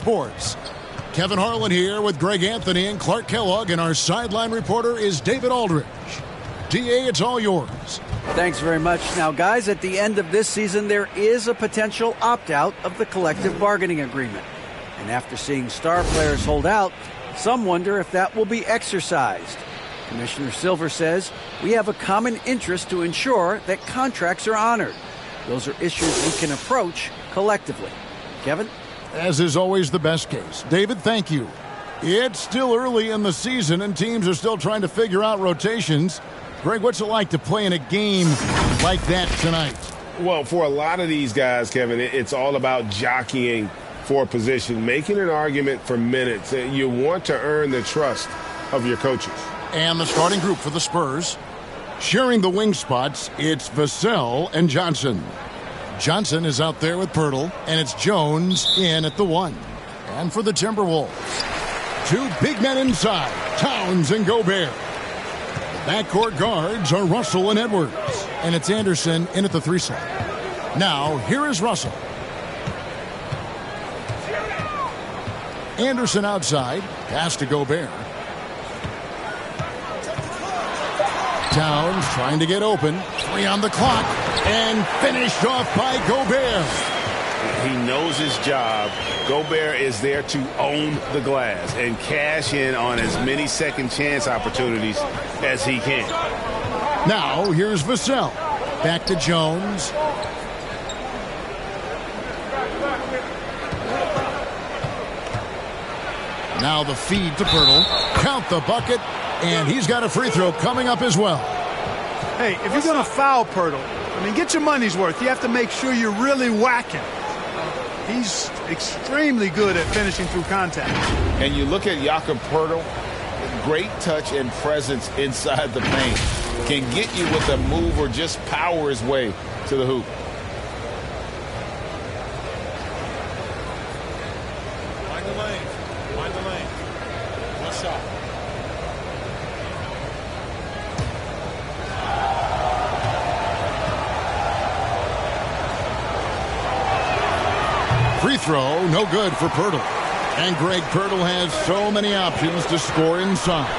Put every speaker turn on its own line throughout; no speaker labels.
Sports. Kevin Harlan here with Greg Anthony and Clark Kellogg, and our sideline reporter is David Aldridge. DA, it's all yours.
Thanks very much. Now, guys, at the end of this season, there is a potential opt-out of the collective bargaining agreement. And after seeing star players hold out, some wonder if that will be exercised. Commissioner Silver says we have a common interest to ensure that contracts are honored. Those are issues we can approach collectively. Kevin?
As is always the best case. David, thank you. It's still early in the season, and teams are still trying to figure out rotations. Greg, what's it like to play in a game like that tonight?
Well, for a lot of these guys, Kevin, it's all about jockeying for position, making an argument for minutes. You want to earn the trust of your coaches.
And the starting group for the Spurs, sharing the wing spots, it's Vassell and Johnson. Johnson is out there with Pirtle, and it's Jones in at the 1. And for the Timberwolves, 2 big men inside, Towns and Gobert. The backcourt guards are Russell and Edwards, and it's Anderson in at the 3 slot. Now, here is Russell. Anderson outside, pass to Gobert. Towns trying to get open. 3 on the clock. And finished off by Gobert.
He knows his job. Gobert is there to own the glass and cash in on as many second chance opportunities as he can.
Now here's Vassell. Back to Jones. Now the feed to Pirtle. Count the bucket. And he's got a free throw coming up as well.
Hey, if you're going to foul Pirtle, get your money's worth. You have to make sure you're really whacking. He's extremely good at finishing through contact.
And you look at Jakob Pirtle, great touch and presence inside the paint. Can get you with a move or just power his way to the hoop.
Find the lane. Find the lane. One shot.
Free throw, no good for Pirtle. And Greg Pirtle has so many options to score inside.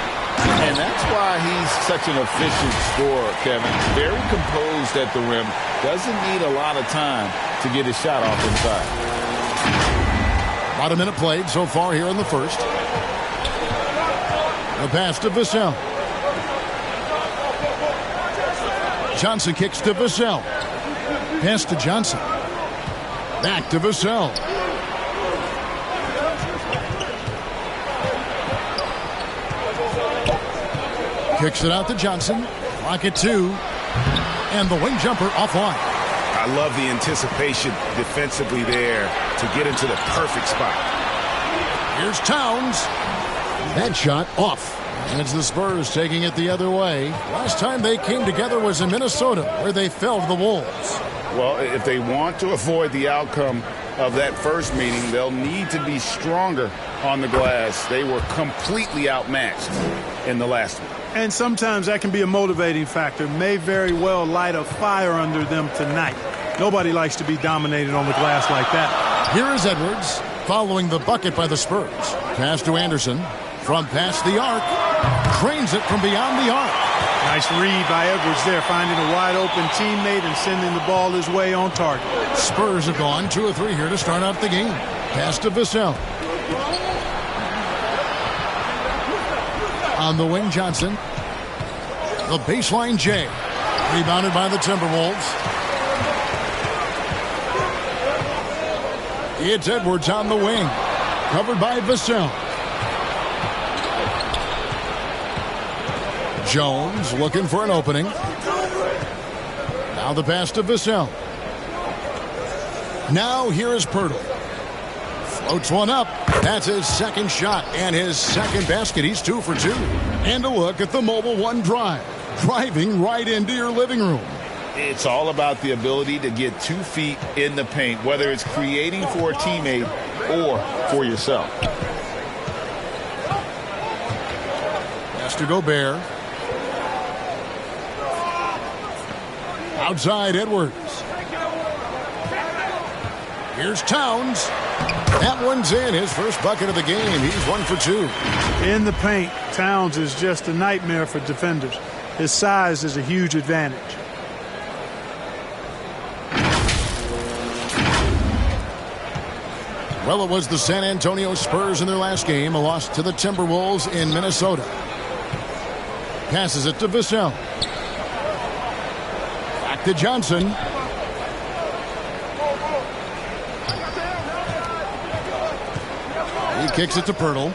And that's why he's such an efficient scorer, Kevin. Very composed at the rim. Doesn't need a lot of time to get his shot off inside.
About a minute played so far here in the first. The pass to Vassell. Johnson kicks to Vassell. Pass to Johnson. Back to Vassell. Kicks it out to Johnson. Clock at 2. And the wing jumper offline.
I love the anticipation defensively there to get into the perfect spot.
Here's Towns. That shot off. And it's the Spurs taking it the other way. Last time they came together was in Minnesota, where they fell to the Wolves.
Well, if they want to avoid the outcome of that first meeting, they'll need to be stronger on the glass. They were completely outmatched in the last one.
And sometimes that can be a motivating factor. May very well light a fire under them tonight. Nobody likes to be dominated on the glass like that.
Here is Edwards following the bucket by the Spurs. Pass to Anderson. Front past the arc. Cranes it from beyond the arc.
Nice read by Edwards there, finding a wide-open teammate and sending the ball his way on target.
Spurs have gone 2 or 3 here to start out the game. Pass to Vassell. On the wing, Johnson. The baseline, Jay. Rebounded by the Timberwolves. It's Edwards on the wing. Covered by Vassell. Jones looking for an opening. Now the pass to Vassell. Now here is Pirtle. Floats one up. That's his second shot and his second basket. He's 2 for 2. And a look at the Mobile One drive. Driving right into your living room.
It's all about the ability to get 2 feet in the paint, whether it's creating for a teammate or for yourself.
Pass to Gobert. Outside Edwards. Here's Towns. That one's in. His first bucket of the game. He's 1 for 2.
In the paint, Towns is just a nightmare for defenders. His size is a huge advantage.
Well, it was the San Antonio Spurs in their last game, a loss to the Timberwolves in Minnesota. Passes it to Vassell. Back to Johnson. He kicks it to Pirtle.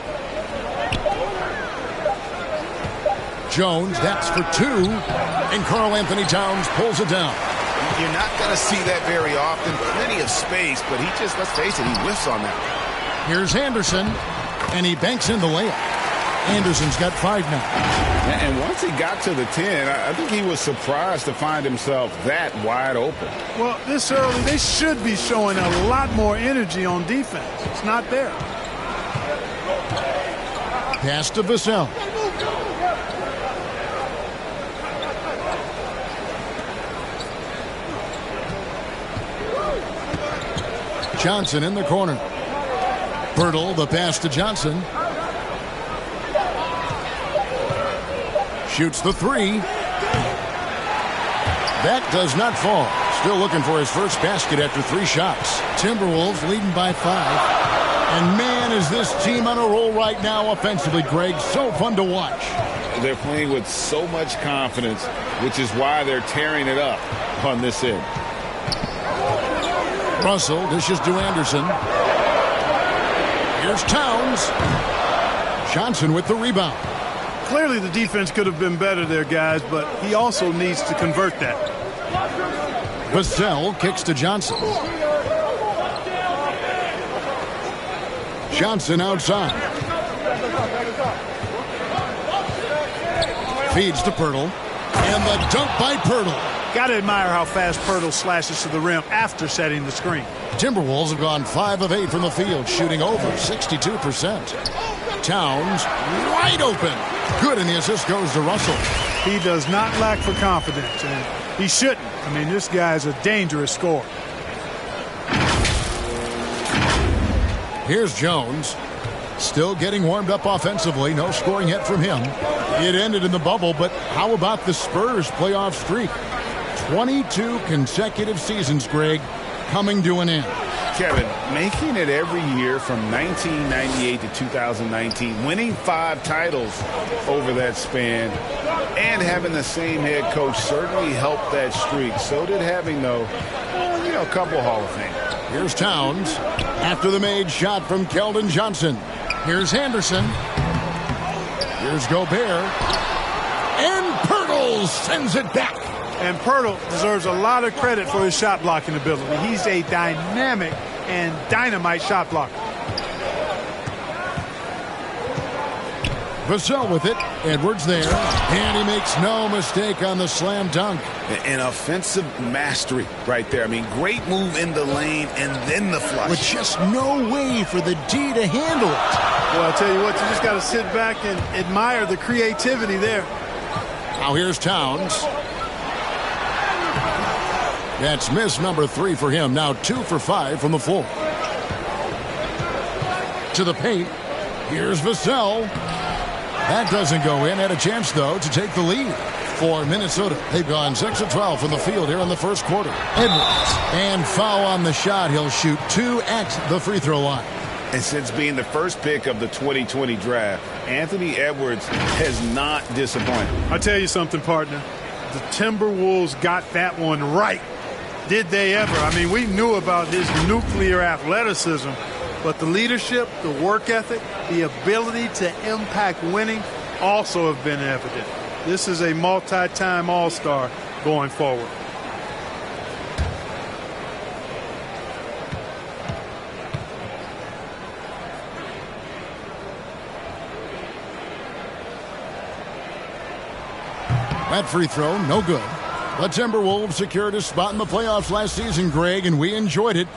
Jones, that's for 2. And Karl Anthony Towns pulls it down.
You're not going to see that very often. Plenty of space, but he just, let's face it, he whiffs on that.
Here's Anderson, and he banks in the layup. Anderson's got 5 now.
And once he got to the 10, I think he was surprised to find himself that wide open.
Well, this early, they should be showing a lot more energy on defense. It's not there.
Pass to Vassell. Johnson in the corner. Pirtle, the pass to Johnson. Shoots the 3. That does not fall. Still looking for his first basket after 3 shots. Timberwolves leading by 5. And man, is this team on a roll right now offensively, Greg. So fun to watch.
They're playing with so much confidence, which is why they're tearing it up on this end.
Russell dishes to Anderson. Here's Towns. Johnson with the rebound.
Clearly the defense could have been better there, guys, but he also needs to convert that.
Vassell kicks to Johnson. Johnson outside. Feeds to Pirtle. And the dunk by Pirtle.
Got to admire how fast Pirtle slashes to the rim after setting the screen.
Timberwolves have gone 5 of 8 from the field, shooting over 62%. Towns wide open. Good, and the assist goes to Russell.
He does not lack for confidence, and he shouldn't. I mean, this guy's a dangerous scorer.
Here's Jones. Still getting warmed up offensively. No scoring yet from him. It ended in the bubble, but how about the Spurs playoff streak? 22 consecutive seasons, Greg, coming to an end.
Kevin, making it every year from 1998 to 2019, winning 5 titles over that span, and having the same head coach certainly helped that streak. So did having, though, a couple Hall of Fame.
Here's Towns after the made shot from Keldon Johnson. Here's Henderson. Here's Gobert. And Pirtle sends it back.
And Pirtle deserves a lot of credit for his shot blocking ability. He's a dynamic and dynamite shot blocker.
Vassell with it. Edwards there. And he makes no mistake on the slam dunk.
An offensive mastery right there. I mean, great move in the lane and then the flush.
With just no way for the D to handle it.
Well, I'll tell you what, you just got to sit back and admire the creativity there.
Now here's Towns. That's miss number 3 for him. Now 2 for 5 from the floor. To the paint. Here's Vassell. That doesn't go in. Had a chance, though, to take the lead for Minnesota. They've gone 6 of 12 from the field here in the first quarter. Edwards. And foul on the shot. He'll shoot 2 at the free throw line.
And since being the first pick of the 2020 draft, Anthony Edwards has not disappointed.
I'll tell you something, partner. The Timberwolves got that one right. Did they ever? I mean, we knew about his nuclear athleticism, but the leadership, the work ethic, the ability to impact winning also have been evident. This is a multi-time All-Star going forward.
That free throw, no good. The Timberwolves secured a spot in the playoffs last season, Greg, and we enjoyed it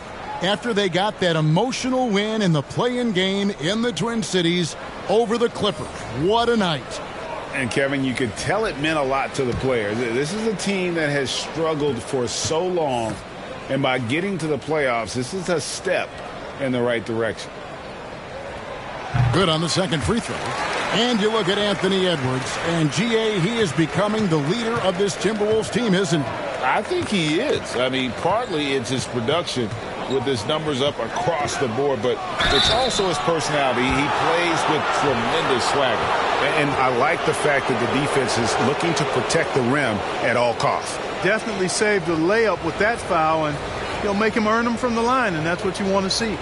after they got that emotional win in the play-in game in the Twin Cities over the Clippers. What a night.
And, Kevin, you could tell it meant a lot to the players. This is a team that has struggled for so long, and by getting to the playoffs, this is a step in the right direction.
Good on the second free throw. And you look at Anthony Edwards, and G.A., he is becoming the leader of this Timberwolves team, isn't he?
I think he is. I mean, partly it's his production with his numbers up across the board, but it's also his personality. He plays with tremendous swagger.
And I like the fact that the defense is looking to protect the rim at all costs.
Definitely saved a layup with that foul, and he'll make him earn them from the line, and that's what you want to see.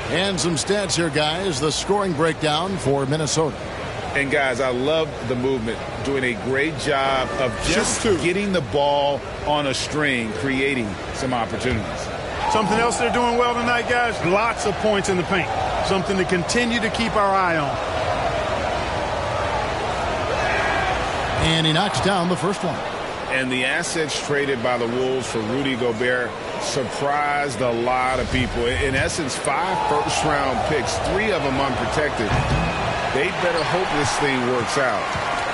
And some stats here, guys. The scoring breakdown for Minnesota.
And, guys, I love the movement, doing a great job of just getting the ball on a string, creating some opportunities.
Something else they're doing well tonight, guys, lots of points in the paint. Something to continue to keep our eye on.
And he knocks down the first one.
And the assets traded by the Wolves for Rudy Gobert surprised a lot of people. In essence, 5 first-round picks, 3 of them unprotected. They better hope this thing works out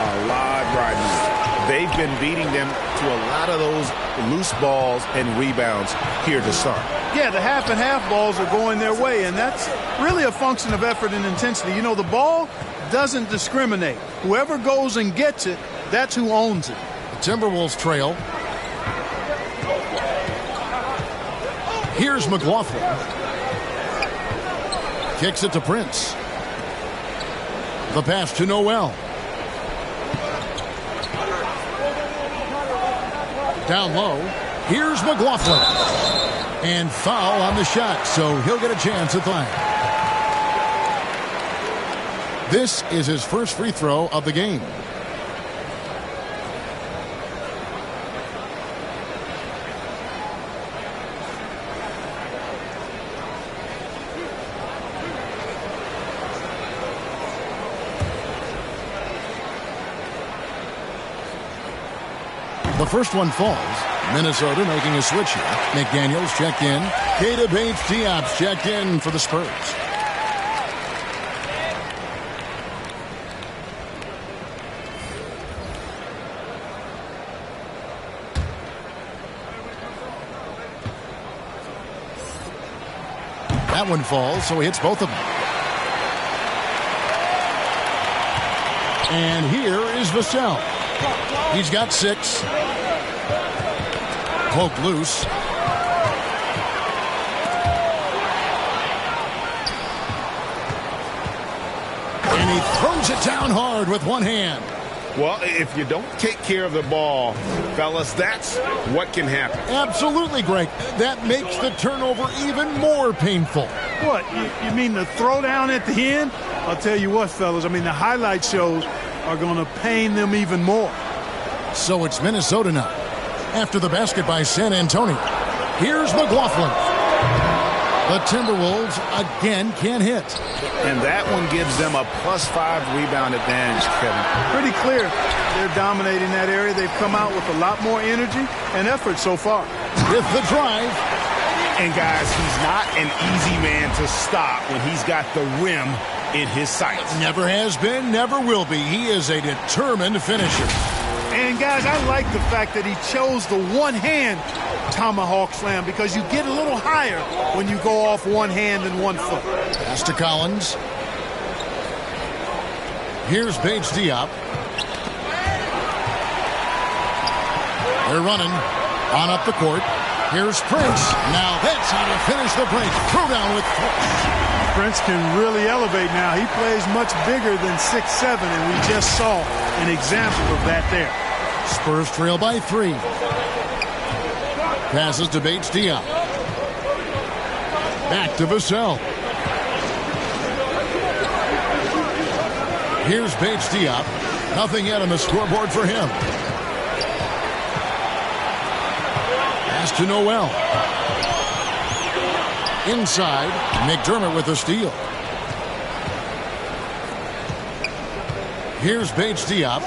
a lot right now. They've been beating them to a lot of those loose balls and rebounds here to start.
Yeah, the half and half balls are going their way, and that's really a function of effort and intensity. You know, the ball doesn't discriminate. Whoever goes and gets it, that's who owns it.
The Timberwolves trail. Here's McLaughlin. Kicks it to Prince. The pass to Noel. Down low. Here's McLaughlin. And foul on the shot, so he'll get a chance at the line. This is his first free throw of the game. The first one falls. Minnesota making a switch here. McDaniels checked in. Keita Bates-Diop's checked in for the Spurs. That one falls, so he hits both of them. And here is Vassell. He's got 6. Poked loose. And he throws it down hard with one hand.
Well, if you don't take care of the ball, fellas, that's what can happen.
Absolutely, Greg. That makes the turnover even more painful.
What, you mean the throwdown at the end? I'll tell you what, fellas, I mean, the highlight shows are going to pain them even more.
So it's Minnesota now. After the basket by San Antonio. Here's McLaughlin. The Timberwolves again can't hit.
And that one gives them a +5 rebound advantage, Kevin.
Pretty clear. They're dominating that area. They've come out with a lot more energy and effort so far.
With the drive.
And, guys, he's not an easy man to stop when he's got the rim in his sights.
Never has been, never will be. He is a determined finisher.
And, guys, I like the fact that he chose the one-hand tomahawk slam because you get a little higher when you go off one hand and one foot.
Pass to Collins. Here's Bates-Diop. They're running on up the court. Here's Prince. Now that's how to finish the break. Throw down with
Prince can really elevate now. He plays much bigger than 6'7", and we just saw an example of that there.
Spurs trail by 3. Passes to Bates-Diop. Back to Vassell. Here's Bates-Diop. Nothing yet on the scoreboard for him. Pass to Noel. Inside, McDermott with a steal. Here's Bates-Diop.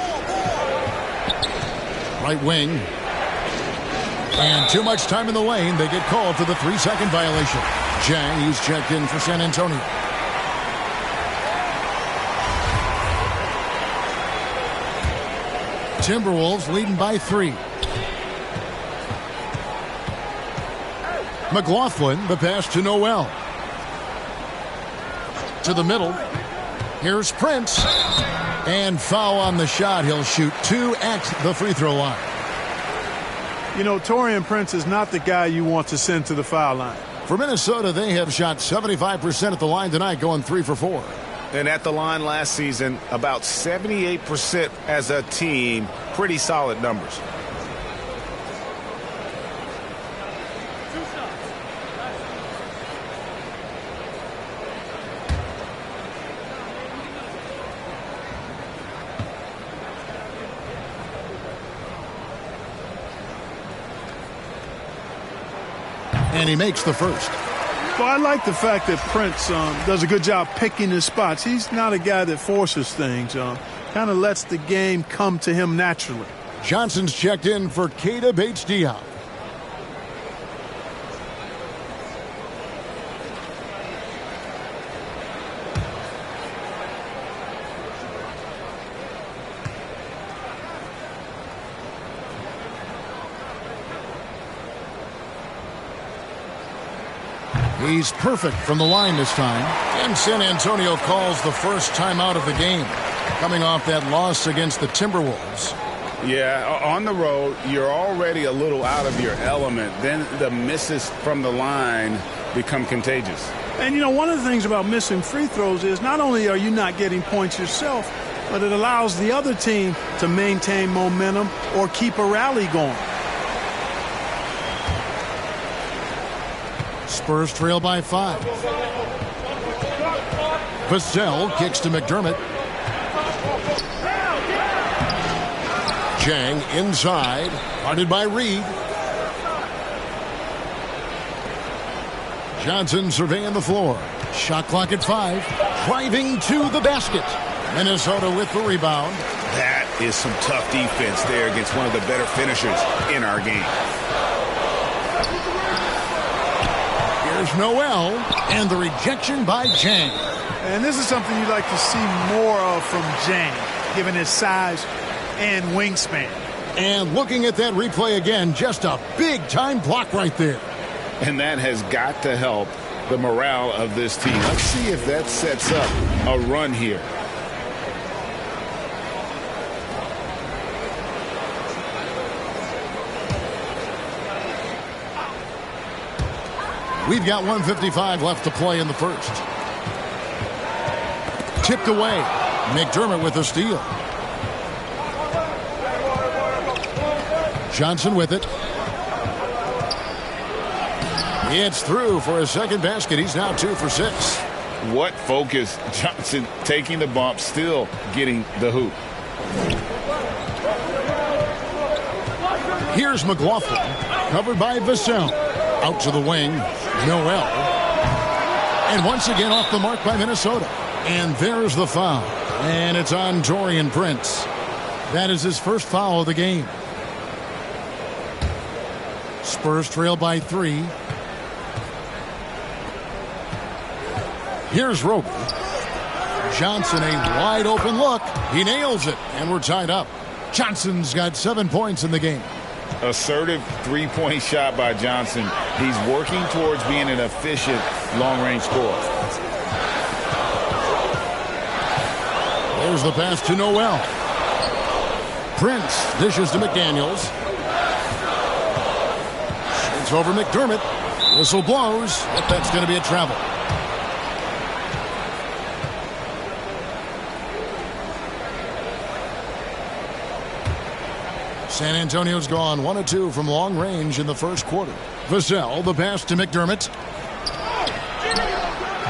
Right wing. And too much time in the lane. They get called for the 3-second violation. Jang, he's checked in for San Antonio. Timberwolves leading by 3. McLaughlin, the pass to Noel. to the middle. Here's Prince. And foul on the shot. He'll shoot 2 at the free throw line.
You know, Taurean Prince is not the guy you want to send to the foul line.
For Minnesota, they have shot 75% at the line tonight, going 3 for 4.
And at the line last season, about 78% as a team. Pretty solid numbers.
And he makes the first.
Well, I like the fact that Prince does a good job picking his spots. He's not a guy that forces things. Kind of lets the game come to him naturally.
Johnson's checked in for Keita Bates-Diop. He's perfect from the line this time. And San Antonio calls the first timeout of the game, coming off that loss against the Timberwolves.
Yeah, on the road, you're already a little out of your element. Then the misses from the line become contagious.
And, you know, one of the things about missing free throws is not only are you not getting points yourself, but it allows the other team to maintain momentum or keep a rally going.
Spurs trail by 5. Vassell kicks to McDermott. Jang inside, guarded by Reed. Johnson surveying the floor. Shot clock at 5. Driving to the basket. Minnesota with the rebound.
That is some tough defense there against one of the better finishers in our game.
Here's Noel, and the rejection by Jang.
And this is something you'd like to see more of from Jang, given his size and wingspan.
And looking at that replay again, just a big-time block right there.
And that has got to help the morale of this team. Let's see if that sets up a run here.
We've got 1:55 left to play in the first. Tipped away. McDermott with a steal. Johnson with it. It's through for a second basket. He's now 2 for 6.
What focus. Johnson taking the bump, still getting the hoop.
Here's McLaughlin, covered by Vassell. Out to the wing, Noel. And once again off the mark by Minnesota. And there's the foul. And it's on Taurean Prince. That is his first foul of the game. Spurs trail by 3. Here's Roby. Johnson, a wide open look. He nails it, and we're tied up. Johnson's got 7 points in the game.
Assertive three-point shot by Johnson. He's working towards being an efficient long-range scorer.
There's the pass to Noel. Prince dishes to McDaniels. It's over McDermott. Whistle blows, but that's going to be a travel. San Antonio's gone 1 of 2 from long range in the first quarter. Vassell, the pass to McDermott.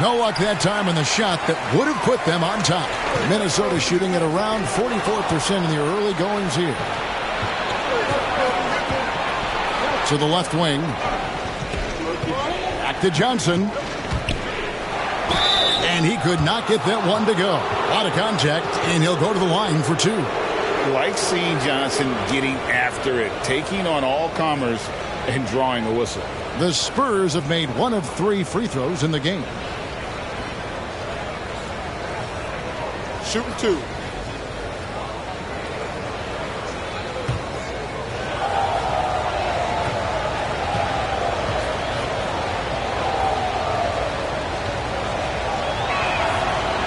No luck that time on the shot that would have put them on top. Minnesota shooting at around 44% in the early goings here. To the left wing. Back to Johnson. And he could not get that one to go. A lot of contact, and he'll go to the line for 2.
Like seeing Johnson getting after it, taking on all comers and drawing a whistle.
The Spurs have made 1 of 3 free throws in the game.
Shooting 2.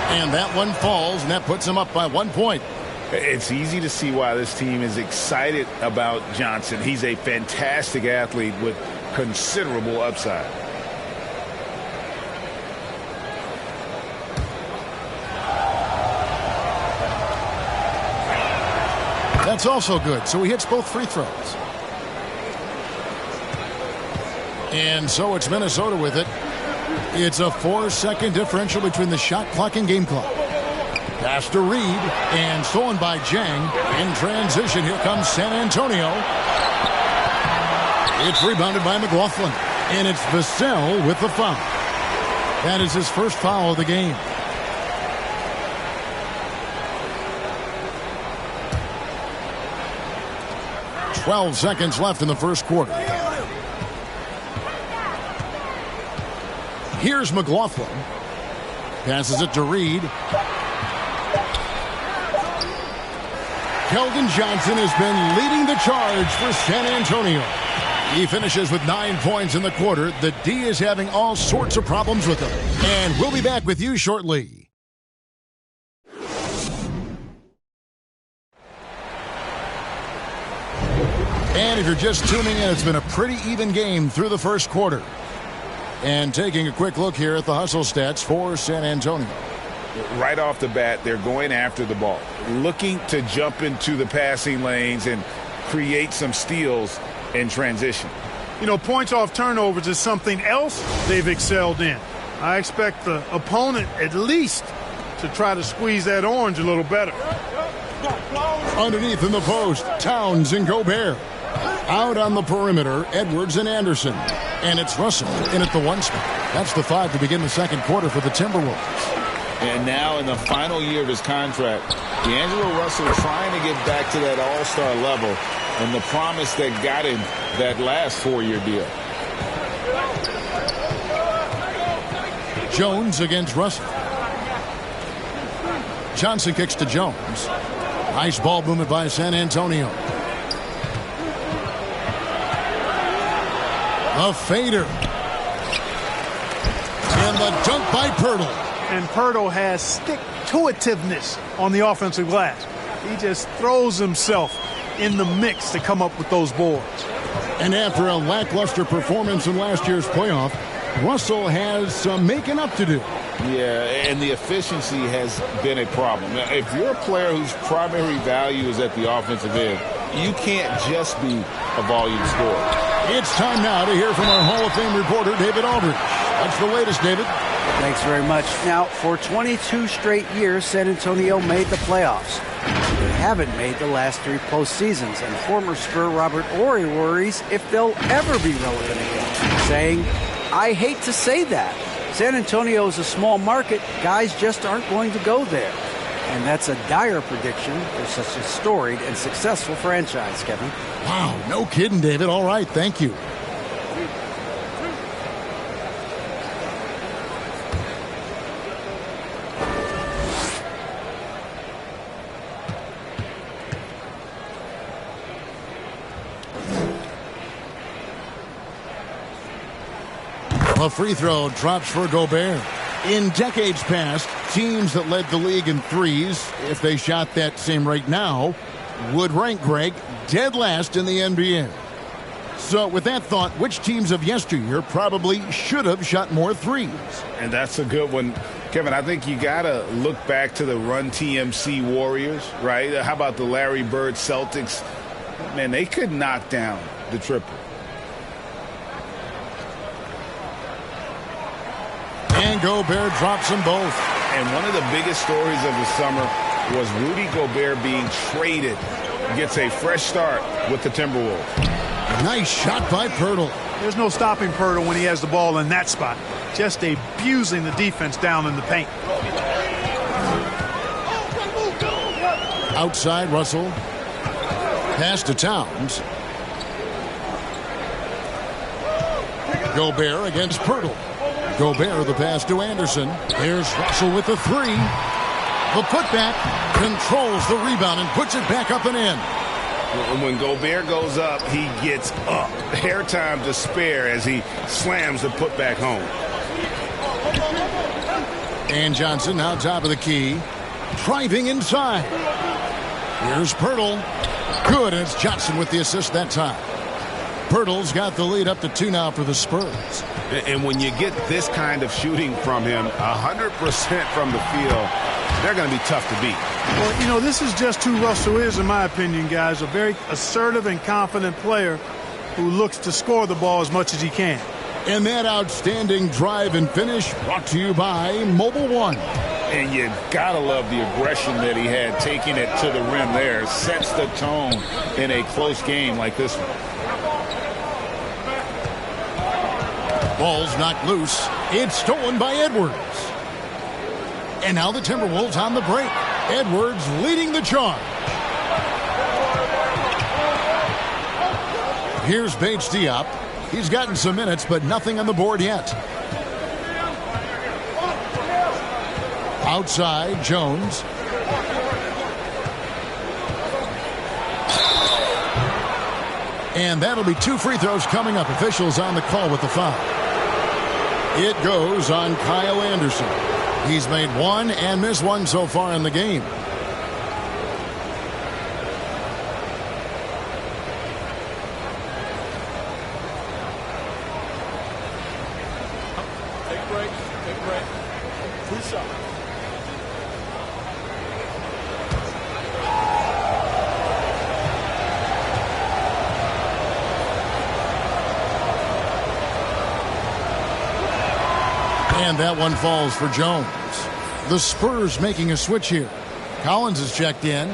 And that one falls, and that puts him up by 1 point.
It's easy to see why this team is excited about Johnson. He's a fantastic athlete with considerable upside.
That's also good, so he hits both free throws. And so it's Minnesota with it. It's a 4-second differential between the shot clock and game clock. Pass to Reed, and stolen by Jang. In transition, here comes San Antonio. It's rebounded by McLaughlin, and it's Vassell with the foul. That is his first foul of the game. "12 seconds left in the first quarter. Here's McLaughlin. Passes it to Reed. Keldon Johnson has been leading the charge for San Antonio. He finishes with 9 points in the quarter. The D is having all sorts of problems with him. And we'll be back with you shortly. And if you're just tuning in, it's been a pretty even game through the first quarter. And taking a quick look here at the hustle stats for San Antonio.
Right off the bat, they're going after the ball, looking to jump into the passing lanes and create some steals in transition.
You know, points off turnovers is something else they've excelled in. I expect the opponent at least to try to squeeze that orange a little better.
Underneath in the post, Towns and Gobert. Out on the perimeter, Edwards and Anderson. And it's Russell in at the 1 spot. That's the 5 to begin the second quarter for the Timberwolves.
And now in the final year of his contract, D'Angelo Russell trying to get back to that all-star level and the promise that got him that last 4-year deal.
Jones against Russell. Johnson kicks to Jones. Nice ball movement by San Antonio. A fader. And the dunk by Pirtle.
And Pirtle has stick-to-itiveness on the offensive glass. He just throws himself in the mix to come up with those boards.
And after a lackluster performance in last year's playoff, Russell has some making up to do.
Yeah, and the efficiency has been a problem. Now, if you're a player whose primary value is at the offensive end, you can't just be a volume scorer.
It's time now to hear from our Hall of Fame reporter, David Aldridge. What's the latest, David?
Thanks very much. Now, for 22 straight years, San Antonio made the playoffs. They haven't made the last 3 postseasons, and former Spur Robert Horry worries if they'll ever be relevant again, saying, "I hate to say that. San Antonio is a small market. Guys just aren't going to go there." And that's a dire prediction for such a storied and successful franchise, Kevin.
Wow, no kidding, David. All right, thank you. A free throw drops for Gobert. In decades past, teams that led the league in threes, if they shot that same rate now, would rank, Greg, dead last in the NBA. So with that thought, which teams of yesteryear probably should have shot more threes?
And that's a good one. Kevin, I think you got to look back to the Run TMC Warriors, right? How about the Larry Bird Celtics? Man, they could knock down the triple.
And Gobert drops them both.
And one of the biggest stories of the summer was Rudy Gobert being traded. Gets a fresh start with the Timberwolves.
Nice shot by Pirtle.
There's no stopping Pirtle when he has the ball in that spot. Just abusing the defense down in the paint.
Outside Russell. Pass to Towns. Gobert against Pirtle. Gobert the pass to Anderson. Here's Russell with the 3. The putback controls the rebound and puts it back up and in.
When Gobert goes up, he gets up. Hair time to spare as he slams the putback home.
And Johnson now top of the key. Driving inside. Here's Pirtle. Good, and it's Johnson with the assist that time. Pirtle's got the lead up to 2 now for the Spurs.
And when you get this kind of shooting from him, 100% from the field, they're going to be tough to beat.
Well, you know, this is just who Russell is, in my opinion, guys. A very assertive and confident player who looks to score the ball as much as he can.
And that outstanding drive and finish brought to you by Mobile One.
And you gotta love the aggression that he had taking it to the rim there. Sets the tone in a close game like this one.
Ball's knocked loose. It's stolen by Edwards. And now the Timberwolves on the break. Edwards leading the charge. Here's Bates Diop. He's gotten some minutes, but nothing on the board yet. Outside, Jones. And that'll be 2 free throws coming up. Officials on the call with the foul. It goes on Kyle Anderson. He's made 1 and missed 1 so far in the game.
Take break. Take break. 2 shots.
And that one falls for Jones. The Spurs making a switch here. Collins is checked in.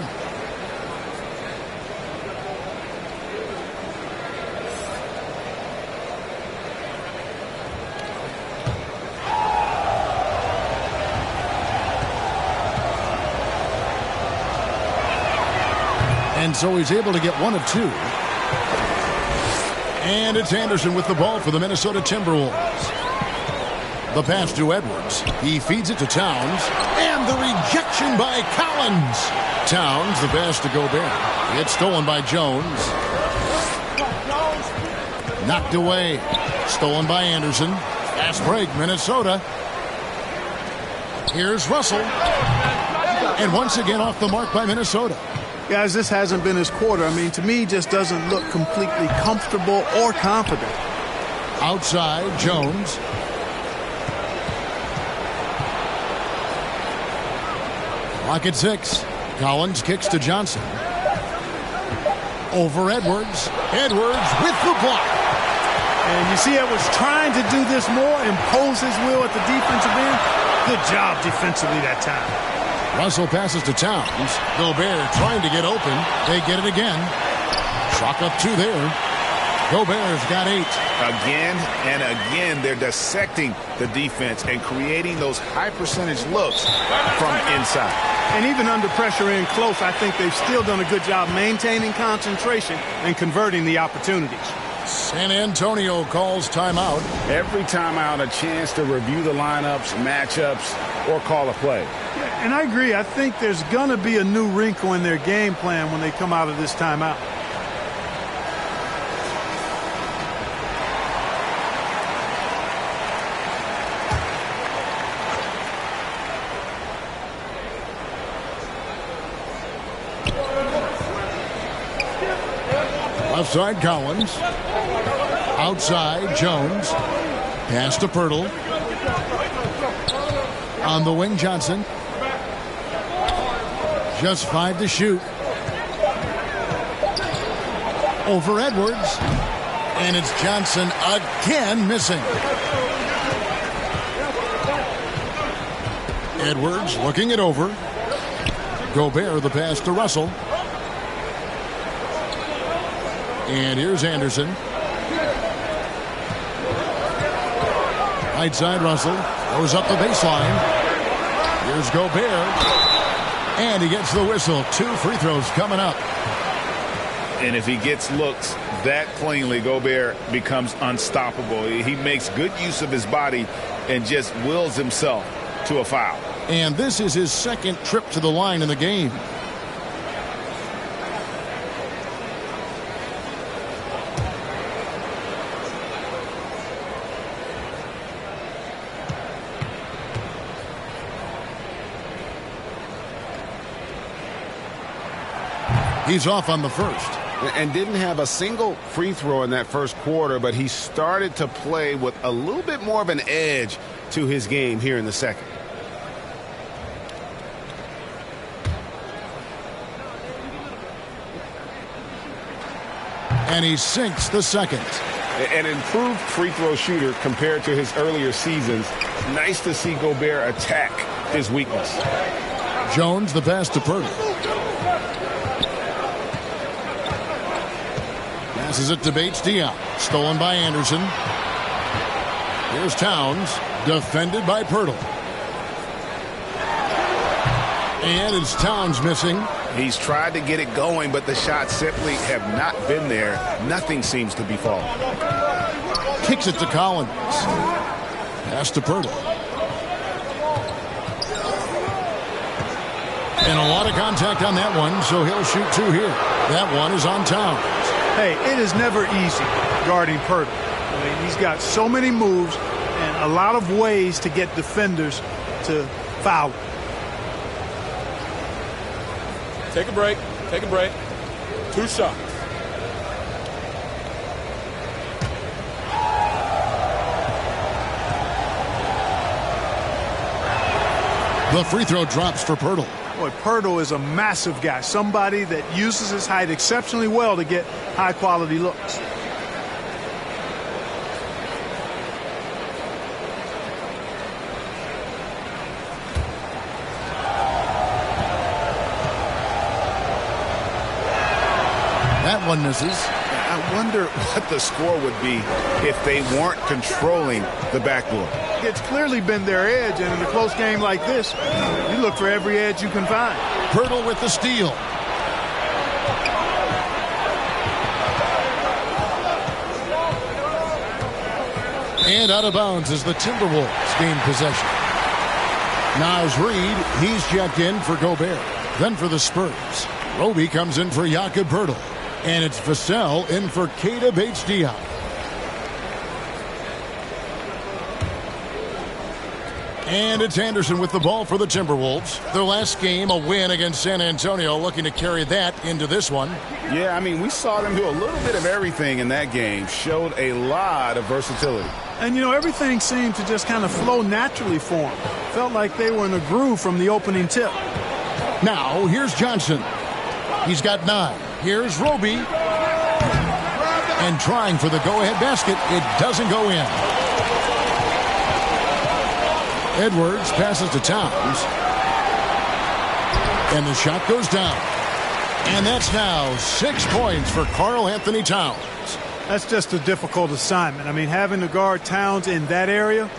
And so he's able to get 1 of 2. And it's Anderson with the ball for the Minnesota Timberwolves. The pass to Edwards. He feeds it to Towns. And the rejection by Collins. Towns, the pass to Gobert. It's stolen by Jones. Knocked away. Stolen by Anderson. Fast break, Minnesota. Here's Russell. And once again off the mark by Minnesota.
Guys, this hasn't been his quarter. I mean, to me, just doesn't look completely comfortable or confident.
Outside, Jones. Clock at 6. Collins kicks to Johnson. Over Edwards. Edwards with the block.
And you see Edwards trying to do this more, impose his will at the defensive end. Good job defensively that time.
Russell passes to Towns. Gobert trying to get open. They get it again. Chalk up 2 there. Gobert's got 8.
Again and again, they're dissecting the defense and creating those high percentage looks from inside.
And even under pressure in close, I think they've still done a good job maintaining concentration and converting the opportunities.
San Antonio calls timeout.
Every timeout, a chance to review the lineups, matchups, or call a play.
And I agree. I think there's going to be a new wrinkle in their game plan when they come out of this timeout.
Left side, Collins. Outside, Jones. Pass to Pirtle. On the wing, Johnson. Just 5 to shoot. Over Edwards. And it's Johnson again missing. Edwards looking it over. Gobert the pass to Russell. And here's Anderson. Right side, Russell. Goes up the baseline. Here's Gobert. And he gets the whistle. 2 free throws coming up.
And if he gets looks that cleanly, Gobert becomes unstoppable. He makes good use of his body and just wills himself to a foul.
And this is his 2nd trip to the line in the game. He's off on the first.
And didn't have a single free throw in that first quarter, but he started to play with a little bit more of an edge to his game here in the second.
And he sinks the second.
An improved free throw shooter compared to his earlier seasons. Nice to see Gobert attack his weakness.
Jones the pass to Purdy. Passes it to Bates-Diop. Stolen by Anderson. Here's Towns. Defended by Pirtle. And it's Towns missing.
He's tried to get it going, but the shots simply have not been there. Nothing seems to be falling.
Kicks it to Collins. Pass to Pirtle. And a lot of contact on that one, so he'll shoot two here. That one is on Towns.
Hey, it is never easy guarding Pirtle. I mean, he's got so many moves and a lot of ways to get defenders to foul.
Take a break. Take a break. 2 shots.
The free throw drops for Pirtle.
Boy, Pirtle is a massive guy, somebody that uses his height exceptionally well to get high-quality looks.
That one misses.
I wonder what the score would be if they weren't controlling the backboard.
It's clearly been their edge, and in a close game like this, you look for every edge you can find.
Pirtle with the steal. And out of bounds as the Timberwolves gain possession. Naz Reid, he's checked in for Gobert. Then for the Spurs, Roby comes in for Jakob Pirtle. And it's Vassell in for Keita Bates-Diop. And it's Anderson with the ball for the Timberwolves. Their last game, a win against San Antonio, looking to carry that into this one.
Yeah, I mean, we saw them do a little bit of everything in that game. Showed a lot of versatility.
And, you know, everything seemed to just kind of flow naturally for them. Felt like they were in a groove from the opening tip.
Now, here's Johnson. He's got 9. Here's Roby. And trying for the go-ahead basket. It doesn't go in. Edwards passes to Towns. And the shot goes down. And that's now 6 points for Karl Anthony Towns.
That's just a difficult assignment. I mean, having to guard Towns in that area,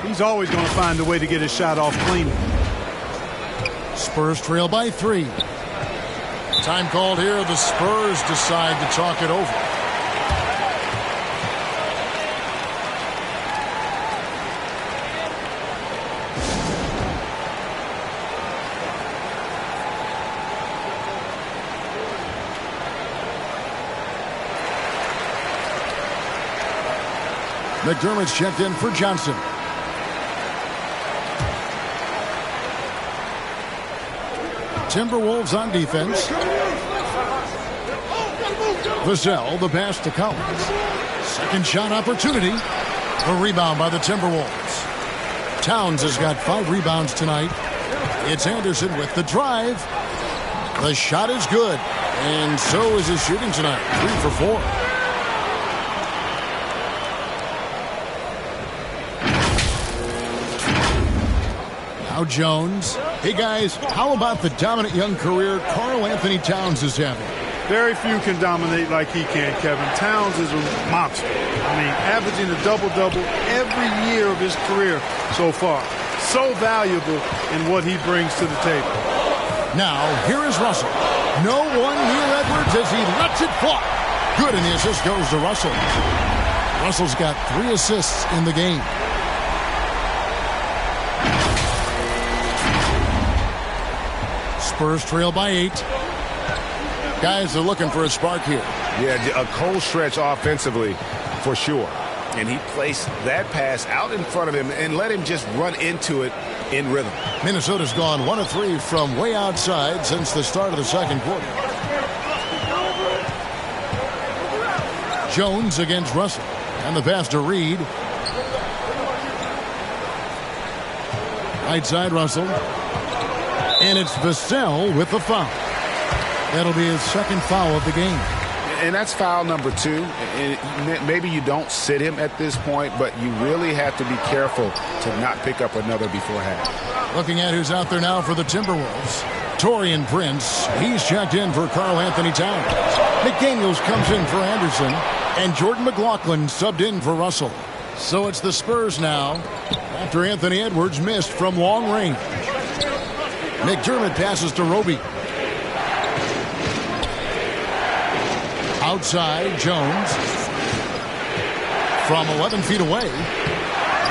he's always going to find a way to get his shot off cleanly.
Spurs trail by 3. Time called here. The Spurs decide to talk it over. McDermott's checked in for Johnson. Timberwolves on defense. Vassell, the pass to Collins. Second shot opportunity. A rebound by the Timberwolves. Towns has got 5 rebounds tonight. It's Anderson with the drive. The shot is good. And so is his shooting tonight. 3 for 4. Now Jones. Hey guys, how about the dominant young career Karl Anthony Towns is having?
Very few can dominate like he can, Kevin. Towns is a monster. I mean, averaging a double-double every year of his career so far. So valuable in what he brings to the table.
Now, here is Russell. No one near Edwards as he lets it fly. Good, and the assist goes to Russell. Russell's got 3 assists in the game. Spurs trail by 8. Guys are looking for a spark here.
Yeah, a cold stretch offensively for sure. And he placed that pass out in front of him and let him just run into it in rhythm.
Minnesota's gone 1 of 3 from way outside since the start of the second quarter. Jones against Russell. And the pass to Reed. Right side Russell. And it's Vassell with the foul. That'll be his second foul of the game.
And that's foul number 2. And maybe you don't sit him at this point, but you really have to be careful to not pick up another before half.
Looking at who's out there now for the Timberwolves. Taurean Prince, he's checked in for Karl Anthony Towns. McDaniels comes in for Anderson. And Jordan McLaughlin subbed in for Russell. So it's the Spurs now after Anthony Edwards missed from long range. McDermott passes to Roby. Outside, Jones. From 11 feet away.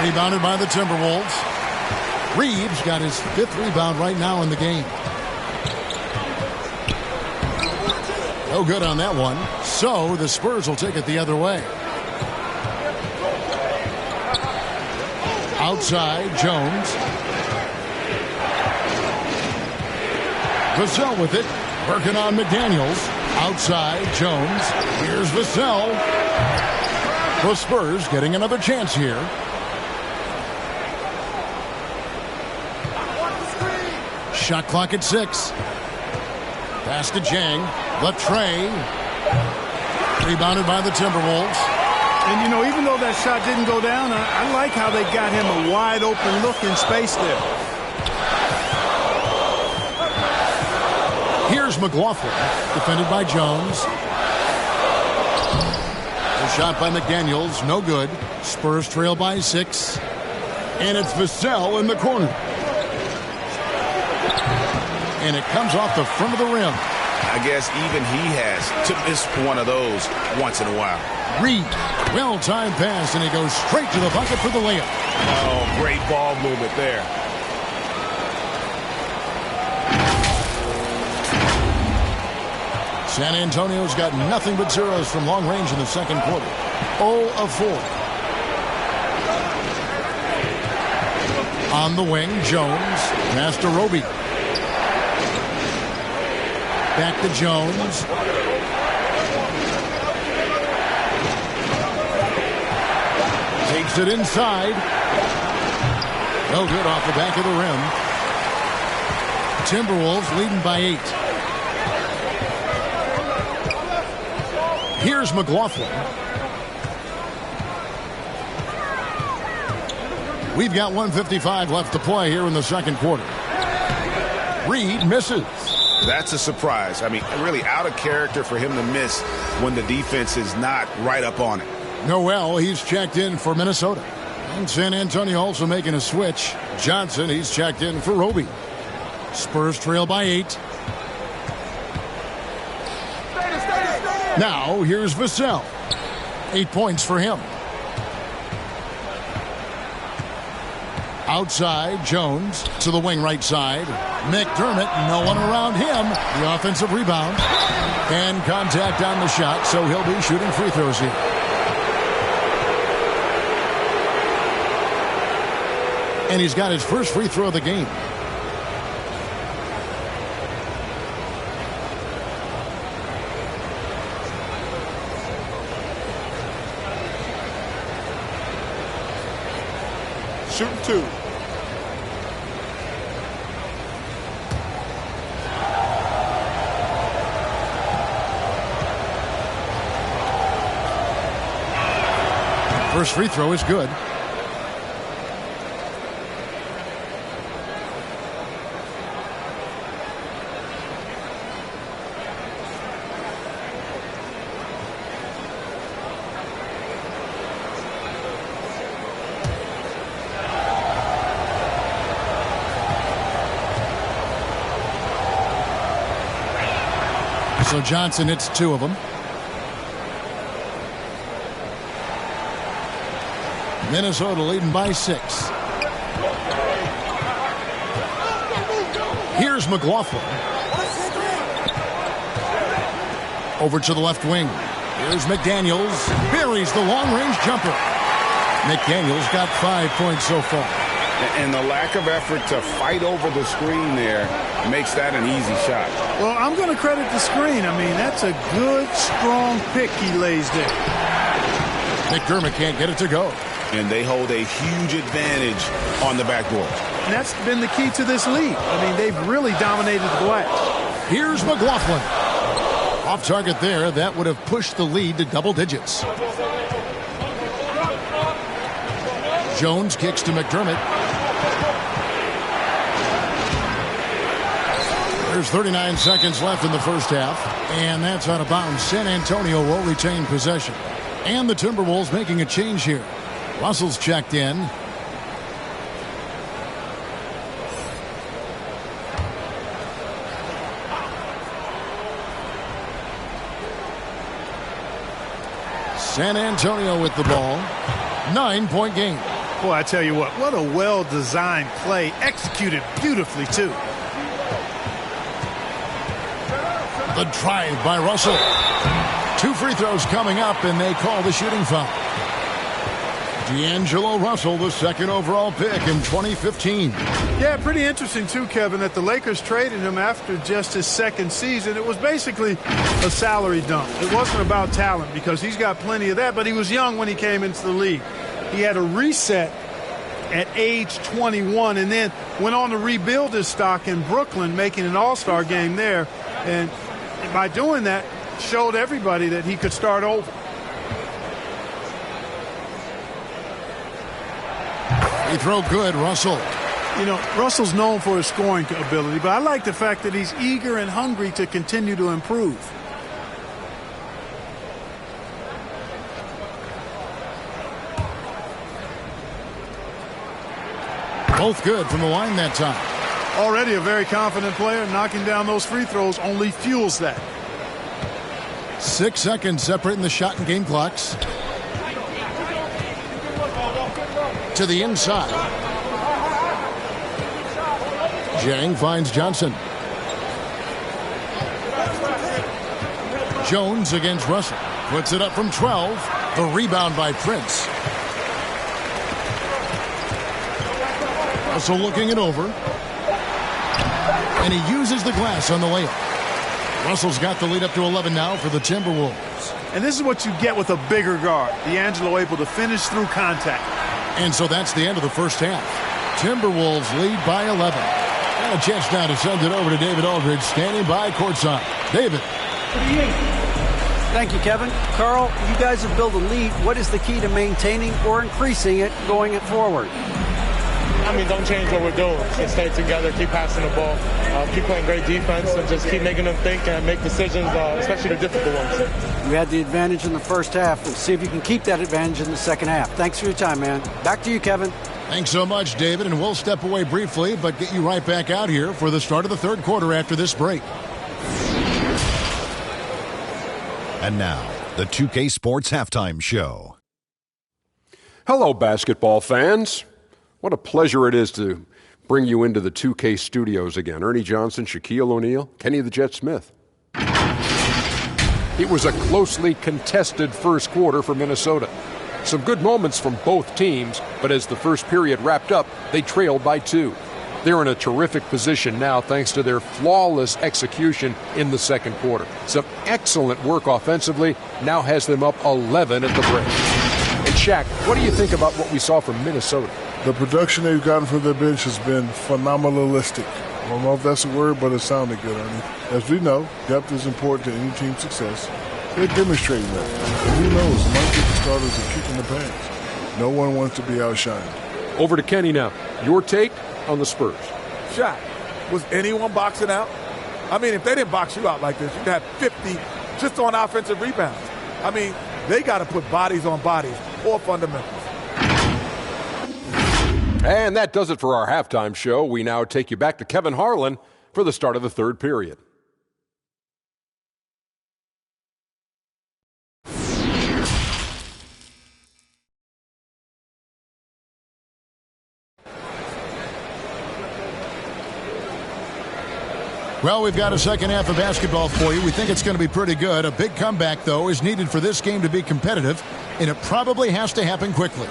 Rebounded by the Timberwolves. Reeves got his 5th rebound right now in the game. No good on that one. So the Spurs will take it the other way. Outside, Jones. Vassell with it. Working on McDaniels. Outside, Jones. Here's Vassell. The Spurs getting another chance here. Shot clock at 6. Pass to Jang. Latre. Rebounded by the Timberwolves.
And, you know, even though that shot didn't go down, I like how they got him a wide open look in space there.
Here's McLaughlin, defended by Jones. A shot by McDaniels, no good. Spurs trail by 6. And it's Vassell in the corner. And it comes off the front of the rim.
I guess even he has to miss one of those once in a while.
Reed, well-timed pass, and he goes straight to the bucket for the layup.
Oh, great ball movement there.
San Antonio's got nothing but zeros from long range in the second quarter. 0 of 4. On the wing, Jones. Pass to Roby. Back to Jones. Takes it inside. No good off the back of the rim. Timberwolves leading by 8. Here's McLaughlin. We've got 1:55 left to play here in the second quarter. Reed misses.
That's a surprise. I mean, really out of character for him to miss when the defense is not right up on it.
Noel, he's checked in for Minnesota. And San Antonio also making a switch. Johnson, he's checked in for Roby. Spurs trail by 8. Now, here's Vassell. 8 points for him. Outside, Jones to the wing right side. McDermott, no one around him. The offensive rebound. And contact on the shot, so he'll be shooting free throws here. And he's got his first free throw of the game.
Shooting 2.
First free throw is good. So Johnson hits 2 of them. Minnesota leading by 6. Here's McLaughlin. Over to the left wing. Here's McDaniels. Buries the long-range jumper. McDaniels got 5 points so far.
And the lack of effort to fight over the screen there makes that an easy shot.
Well, I'm going to credit the screen. I mean, that's a good, strong pick he lays there.
McDermott can't get it to go.
And they hold a huge advantage on the backboard.
And that's been the key to this lead. I mean, they've really dominated the glass.
Here's McLaughlin. Off target there. That would have pushed the lead to double digits. Jones kicks to McDermott. There's 39 seconds left in the first half, and that's out of bounds. San Antonio will retain possession. And the Timberwolves making a change here. Russell's checked in. San Antonio with the ball. 9-point game.
Boy, I tell you what a well-designed play. Executed beautifully, too.
The drive by Russell. 2 free throws coming up, and they call the shooting foul. D'Angelo Russell, the second overall pick in 2015.
Yeah, pretty interesting, too, Kevin, that the Lakers traded him after just his second season. It was basically a salary dump. It wasn't about talent because he's got plenty of that, but he was young when he came into the league. He had a reset at age 21 and then went on to rebuild his stock in Brooklyn, making an all-star game there. And by doing that, showed everybody that he could start over.
Free throw good, Russell.
You know, Russell's known for his scoring ability, but I like the fact that he's eager and hungry to continue to improve.
Both good from the line that time.
Already a very confident player. Knocking down those free throws only fuels that.
6 seconds separating the shot and game clocks. To the inside. Jang finds Johnson. Jones against Russell. Puts it up from 12. The rebound by Prince. Russell looking it over. And he uses the glass on the layup. Russell's got the lead up to 11 now for the Timberwolves.
And this is what you get with a bigger guard. D'Angelo able to finish through contact.
And so that's the end of the first half. Timberwolves lead by 11. And a chance now to send it over to David Aldridge, standing by courtside. David.
Thank you, Kevin. Carl, you guys have built a lead. What is the key to maintaining or increasing it going it forward?
I mean, don't change what we're doing. Just stay together, keep passing the ball, keep playing great defense, and just keep making them think and make decisions, especially the difficult ones.
You had the advantage in the first half. Let's see if you can keep that advantage in the second half. Thanks for your time, man. Back to you, Kevin.
Thanks so much, David, and we'll step away briefly, but get you right back out here for the start of the third quarter after this break.
And now, the 2K Sports Halftime Show.
Hello, basketball fans. What a pleasure it is to bring you into the 2K studios again. Ernie Johnson, Shaquille O'Neal, Kenny the Jet Smith. It was a closely contested first quarter for Minnesota. Some good moments from both teams, but as the first period wrapped up, they trailed by 2. They're in a terrific position now thanks to their flawless execution in the second quarter. Some excellent work offensively now has them up 11 at the break. And Shaq, what do you think about what we saw from Minnesota?
The production they've gotten from their bench has been phenomenalistic. I don't know if that's a word, but it sounded good, Ernie. As we know, depth is important to any team's success. They're demonstrating that. And who knows, might get the starters a kick in the pants. No one wants to be outshined.
Over to Kenny now. Your take on the Spurs.
Shaq, was anyone boxing out? I mean, if they didn't box you out like this, you'd have 50 just on offensive rebounds. I mean, they got to put bodies on bodies or fundamentals.
And that does it for our halftime show. We now take you back to Kevin Harlan for the start of the third period.
Well, we've got a second half of basketball for you. We think it's going to be pretty good. A big comeback, though, is needed for this game to be competitive, and it probably has to happen quickly.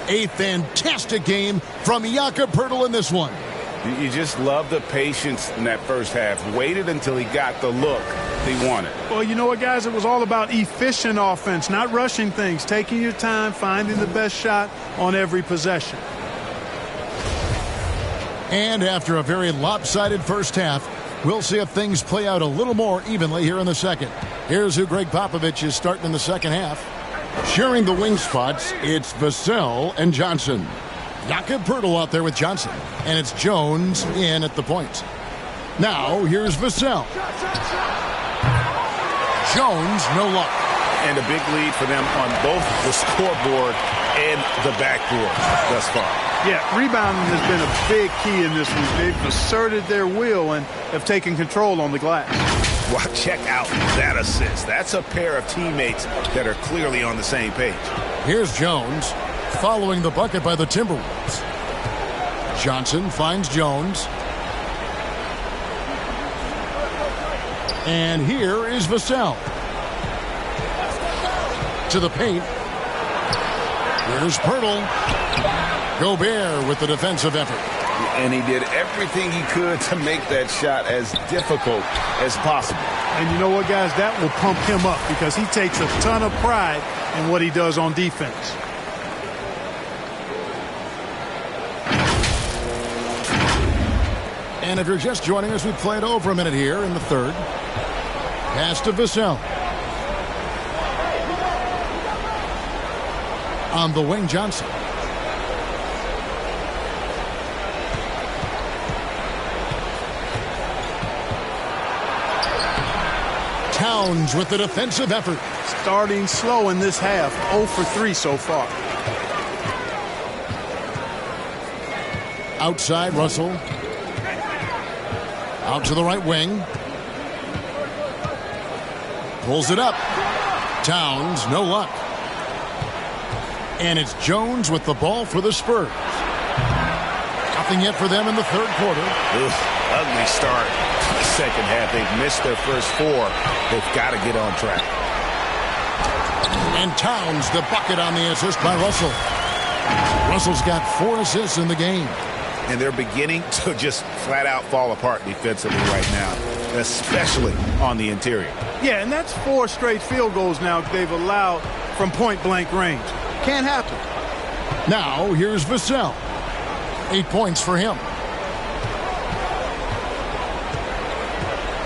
A fantastic game from Jakob Poeltl in this one.
You just love the patience in that first half. Waited until he got the look he wanted.
Well, you know what, guys? It was all about efficient offense, not rushing things, taking your time, finding the best shot on every possession.
And after a very lopsided first half, we'll see if things play out a little more evenly here in the second. Here's who Greg Popovich is starting in the second half. Sharing the wing spots, it's Vassell and Johnson. Jakob Poeltl out there with Johnson. And it's Jones in at the point. Now, here's Vassell. Jones, no luck.
And a big lead for them on both the scoreboard and the backboard thus far.
Yeah, rebounding has been a big key in this one. They've asserted their will and have taken control on the glass.
Well, check out that assist. That's a pair of teammates that are clearly on the same page.
Here's Jones following the bucket by the Timberwolves. Johnson finds Jones. And here is Vassell. To the paint. Here's Poeltl. Gobert with the defensive effort.
And he did everything he could to make that shot as difficult as possible.
And you know what, guys? That will pump him up because he takes a ton of pride in what he does on defense.
And if you're just joining us, we played over a minute here in the third. Pass to Vassell. On the wing, Johnson. Towns with the defensive effort.
Starting slow in this half. 0 for 3 so far.
Outside, Russell. Out to the right wing. Pulls it up. Towns, no luck. And it's Jones with the ball for the Spurs. Nothing yet for them in the third quarter.
Ugly start. Second half, they've missed their first 4. They've got to get on track.
And Towns, the bucket on the assist by Russell. Russell's got 4 assists in the game.
And they're beginning to just flat out fall apart defensively right now, especially on the interior.
Yeah, and that's 4 straight field goals now they've allowed from point-blank range. Can't happen.
Now, here's Vassell. 8 points for him.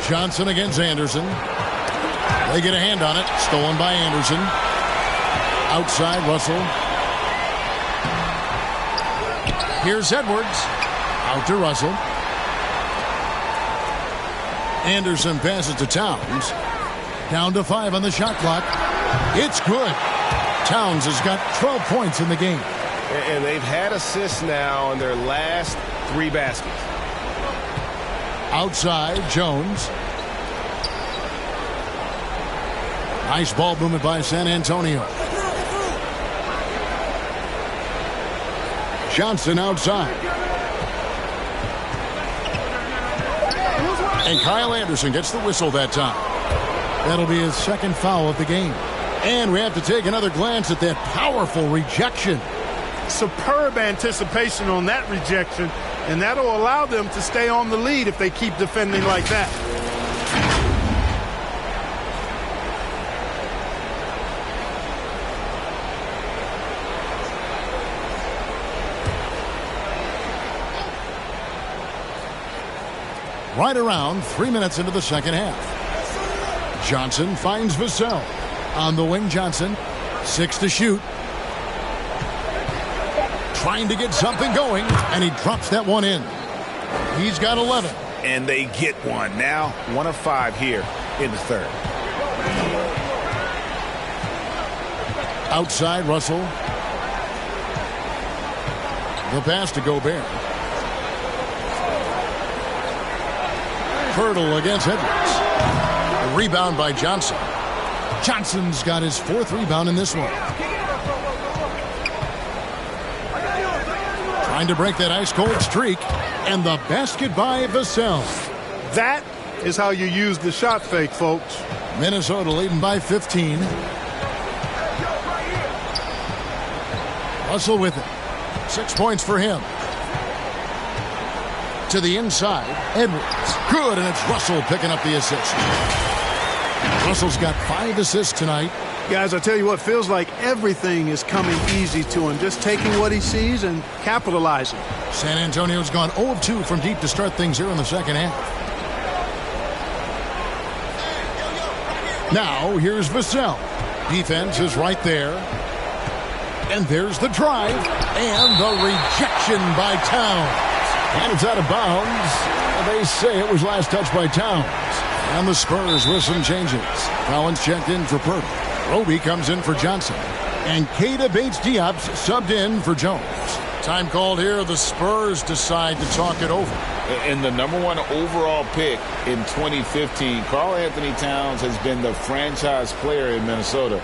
Johnson against Anderson. They get a hand on it. Stolen by Anderson. Outside, Russell. Here's Edwards. Out to Russell. Anderson passes to Towns. Down to 5 on the shot clock. It's good. Towns has got 12 points in the game.
And they've had assists now in their last 3 baskets.
Outside, Jones. Nice ball movement by San Antonio. Johnson outside. And Kyle Anderson gets the whistle that time. That'll be his second foul of the game. And we have to take another glance at that powerful rejection.
Superb anticipation on that rejection, and that'll allow them to stay on the lead if they keep defending like that.
Right around 3 minutes into the second half. Johnson finds Vassell. On the wing, Johnson. 6 to shoot. Trying to get something going, and he drops that one in. He's got 11.
And they get one. Now 1 of 5 here in the third.
Outside, Russell. The pass to Gobert. Poeltl against Edwards. A rebound by Johnson. Johnson's got his 4th rebound in this one. Trying to break that ice-cold streak. And the basket by Vassell.
That is how you use the shot fake, folks.
Minnesota leading by 15. Russell with it. 6 points for him. To the inside, Edwards. Good, and it's Russell picking up the assist. Russell's got 5 assists tonight.
Guys, I tell you what, feels like everything is coming easy to him. Just taking what he sees and capitalizing.
San Antonio's gone 0 of 2 from deep to start things here in the second half. Now, here's Vassell. Defense is right there. And there's the drive. And the rejection by Towns. And it's out of bounds. They say it was last touched by Towns. And the Spurs with some changes. Collins checked in for Purtle. Roby comes in for Johnson. And Keita Bates-Diop's subbed in for Jones. Time called here. The Spurs decide to talk it over.
And the #1 overall pick in 2015, Karl Anthony Towns has been the franchise player in Minnesota,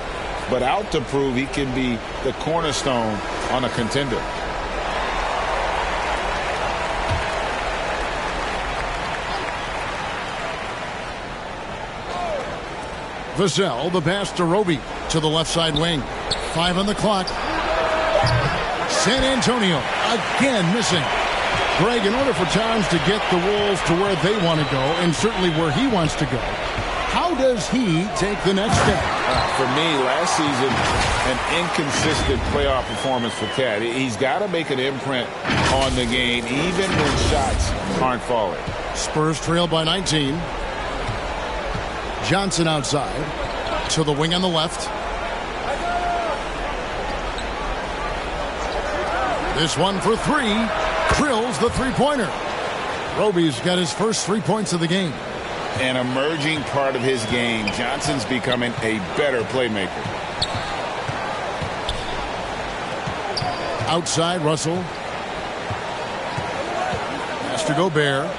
but out to prove he can be the cornerstone on a contender.
Vassell, the pass to Roby to the left side wing. 5 on the clock. San Antonio again missing. Greg, in order for Towns to get the Wolves to where they want to go, and certainly where he wants to go, how does he take the next step?
For me, last season, an inconsistent playoff performance for Cat. He's got to make an imprint on the game, even when shots aren't falling.
Spurs trail by 19. Johnson outside to the wing on the left. This one for 3. Drills the three-pointer. Roby's got his first 3 points of the game.
An emerging part of his game. Johnson's becoming a better playmaker.
Outside, Russell. Has to Gobert.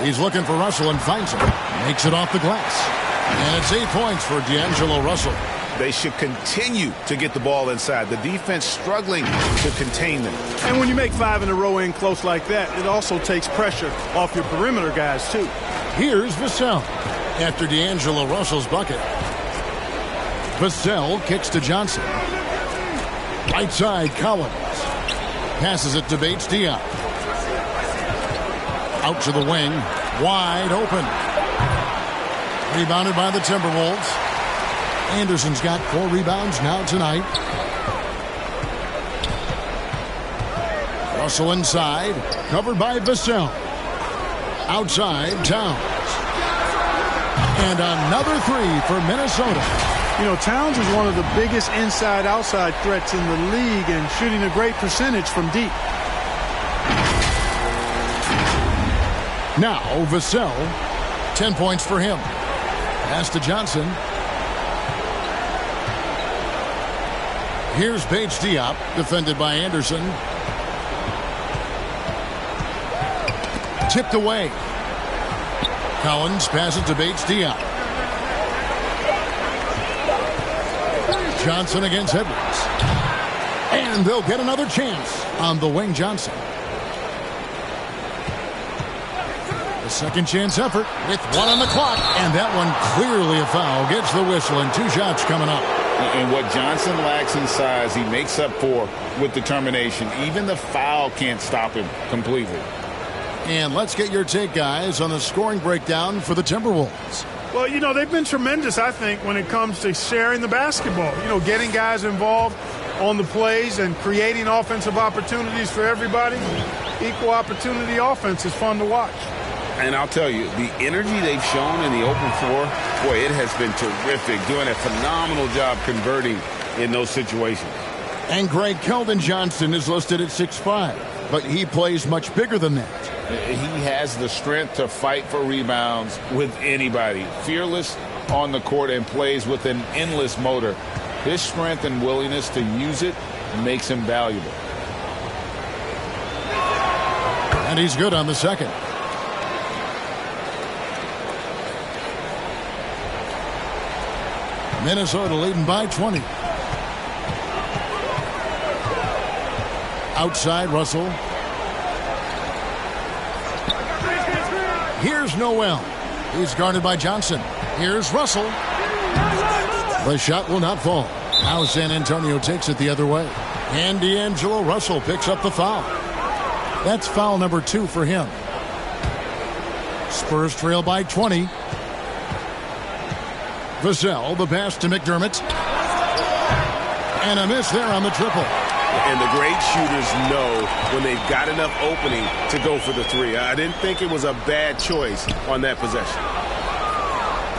He's looking for Russell and finds him. Makes it off the glass. And it's 8 points for D'Angelo Russell.
They should continue to get the ball inside. The defense struggling to contain them.
And when you make 5 in a row in close like that, it also takes pressure off your perimeter guys, too.
Here's Vassell after D'Angelo Russell's bucket. Vassell kicks to Johnson. Right side, Collins. Passes it to Bates-Diop. Out to the wing. Wide open. Rebounded by the Timberwolves. Anderson's got 4 rebounds now tonight. Russell inside. Covered by Vassell. Outside, Towns. And another 3 for Minnesota.
You know, Towns is one of the biggest inside-outside threats in the league and shooting a great percentage from deep.
Now, Vassell, 10 points for him. Pass to Johnson. Here's Bates-Diop, defended by Anderson. Tipped away. Collins passes to Bates-Diop. Johnson against Edwards. And they'll get another chance on the wing, Johnson. The second chance effort with 1 on the clock. And that one clearly a foul. Gets the whistle and 2 shots coming up.
And what Johnson lacks in size, he makes up for with determination. Even the foul can't stop him completely.
And let's get your take, guys, on the scoring breakdown for the Timberwolves.
Well, you know, they've been tremendous, I think, when it comes to sharing the basketball. You know, getting guys involved on the plays and creating offensive opportunities for everybody. Equal opportunity offense is fun to watch.
And I'll tell you, the energy they've shown in the open floor, boy, it has been terrific. Doing a phenomenal job converting in those situations.
And Greg, Keldon Johnson is listed at 6'5", but he plays much bigger than that.
He has the strength to fight for rebounds with anybody. Fearless on the court and plays with an endless motor. His strength and willingness to use it makes him valuable.
And he's good on the second. Minnesota leading by 20. Outside, Russell. Here's Noel. He's guarded by Johnson. Here's Russell. The shot will not fall. Now San Antonio takes it the other way. And D'Angelo Russell picks up the foul. That's foul number 2 for him. Spurs trail by 20. Vassell, the pass to McDermott. And a miss there on the triple.
And the great shooters know when they've got enough opening to go for the 3. I didn't think it was a bad choice on that possession.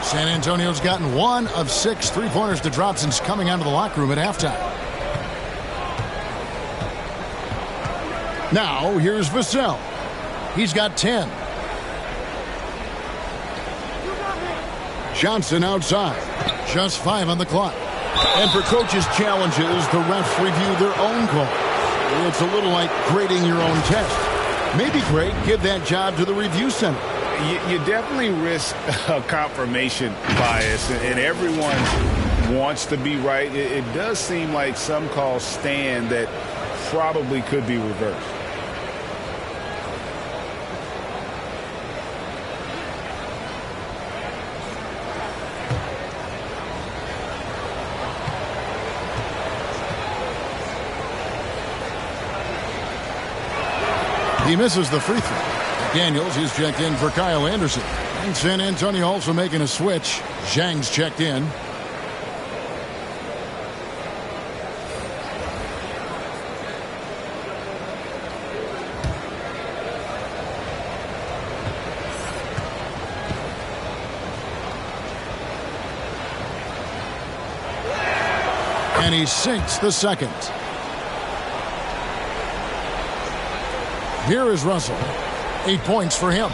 San Antonio's gotten 1 of 6 3-pointers to drop since coming out of the locker room at halftime. Now, here's Vassell. He's got 10. Johnson outside. Just 5 on the clock. And for coaches' challenges, the refs review their own call. It's a little like grading your own test. Maybe, Greg, give that job to the review center.
You definitely risk a confirmation bias, and everyone wants to be right. It does seem like some calls stand that probably could be reversed.
He misses the free throw. Daniels is checked in for Kyle Anderson. And San Antonio also making a switch. Zhang's checked in. And he sinks the second. Here is Russell. 8 points for him.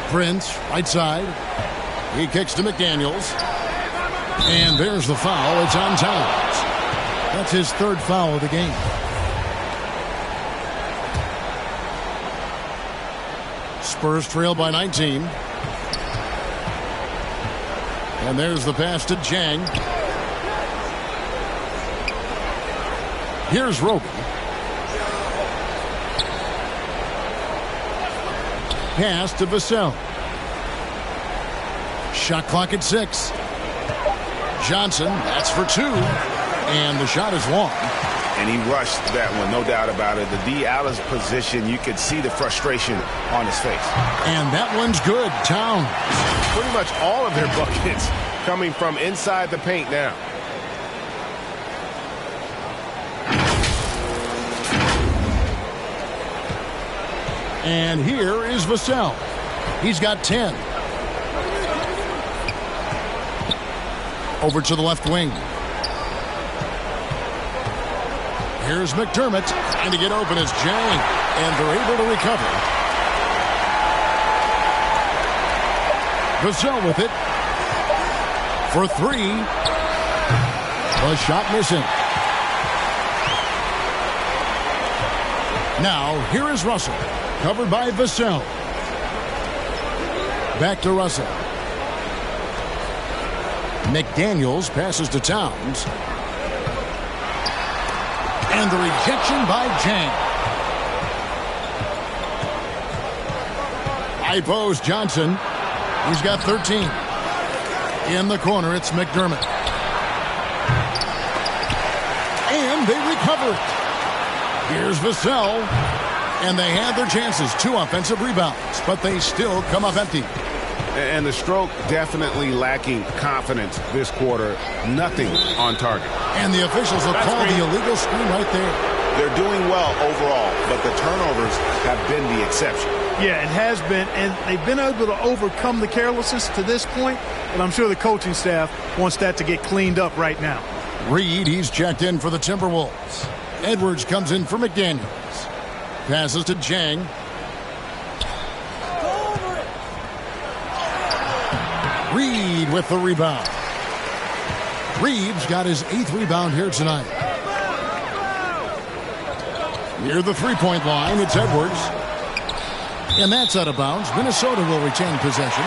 Prince, right side. He kicks to McDaniels. And there's the foul. It's on Towns. That's his 3rd foul of the game. Spurs trail by 19. And there's the pass to Zhang. Here's Roby. Pass to Vassell. Shot clock at 6. Johnson, that's for 2. And the shot is long.
And he rushed that one, no doubt about it. The D. Allen's position, you could see the frustration on his face.
And that one's good. Towns.
Pretty much all of their buckets coming from inside the paint now.
And here is Vassell. He's got 10. Over to the left wing. Here's McDermott trying to get open as Zhang. And they're able to recover. Vassell with it. For 3. The shot missing. Now, here is Russell. Covered by Vassell. Back to Russell. McDaniels passes to Towns. And the rejection by Zhang. High post Johnson. He's got 13. In the corner, it's McDermott. And they recover it. Here's Vassell. And they had their chances. 2 offensive rebounds. But they still come up empty.
And the stroke definitely lacking confidence this quarter. Nothing on target.
And the officials will call the illegal screen right there.
They're doing well overall, but the turnovers have been the exception.
Yeah, it has been, and they've been able to overcome the carelessness to this point, but I'm sure the coaching staff wants that to get cleaned up right now.
Reed, he's checked in for the Timberwolves. Edwards comes in for McDaniels. Passes to Zhang. Reed with the rebound. Reed's got his 8th rebound here tonight. Near the three-point line, it's Edwards. And that's out of bounds. Minnesota will retain possession.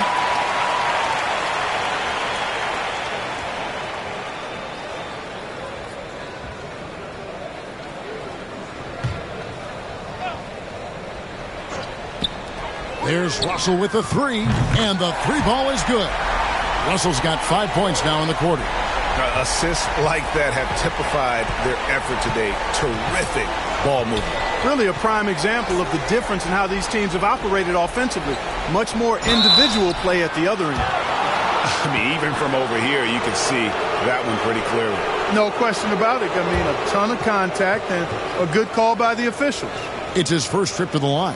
Here's Russell with the three, and the three ball is good. Russell's got 5 points now in the quarter.
Assists like that have typified their effort today. Terrific ball movement.
Really a prime example of the difference in how these teams have operated offensively. Much more individual play at the other end.
I mean, even from over here, you can see that one pretty clearly.
No question about it. I mean, a ton of contact and a good call by the officials.
It's his first trip to the line.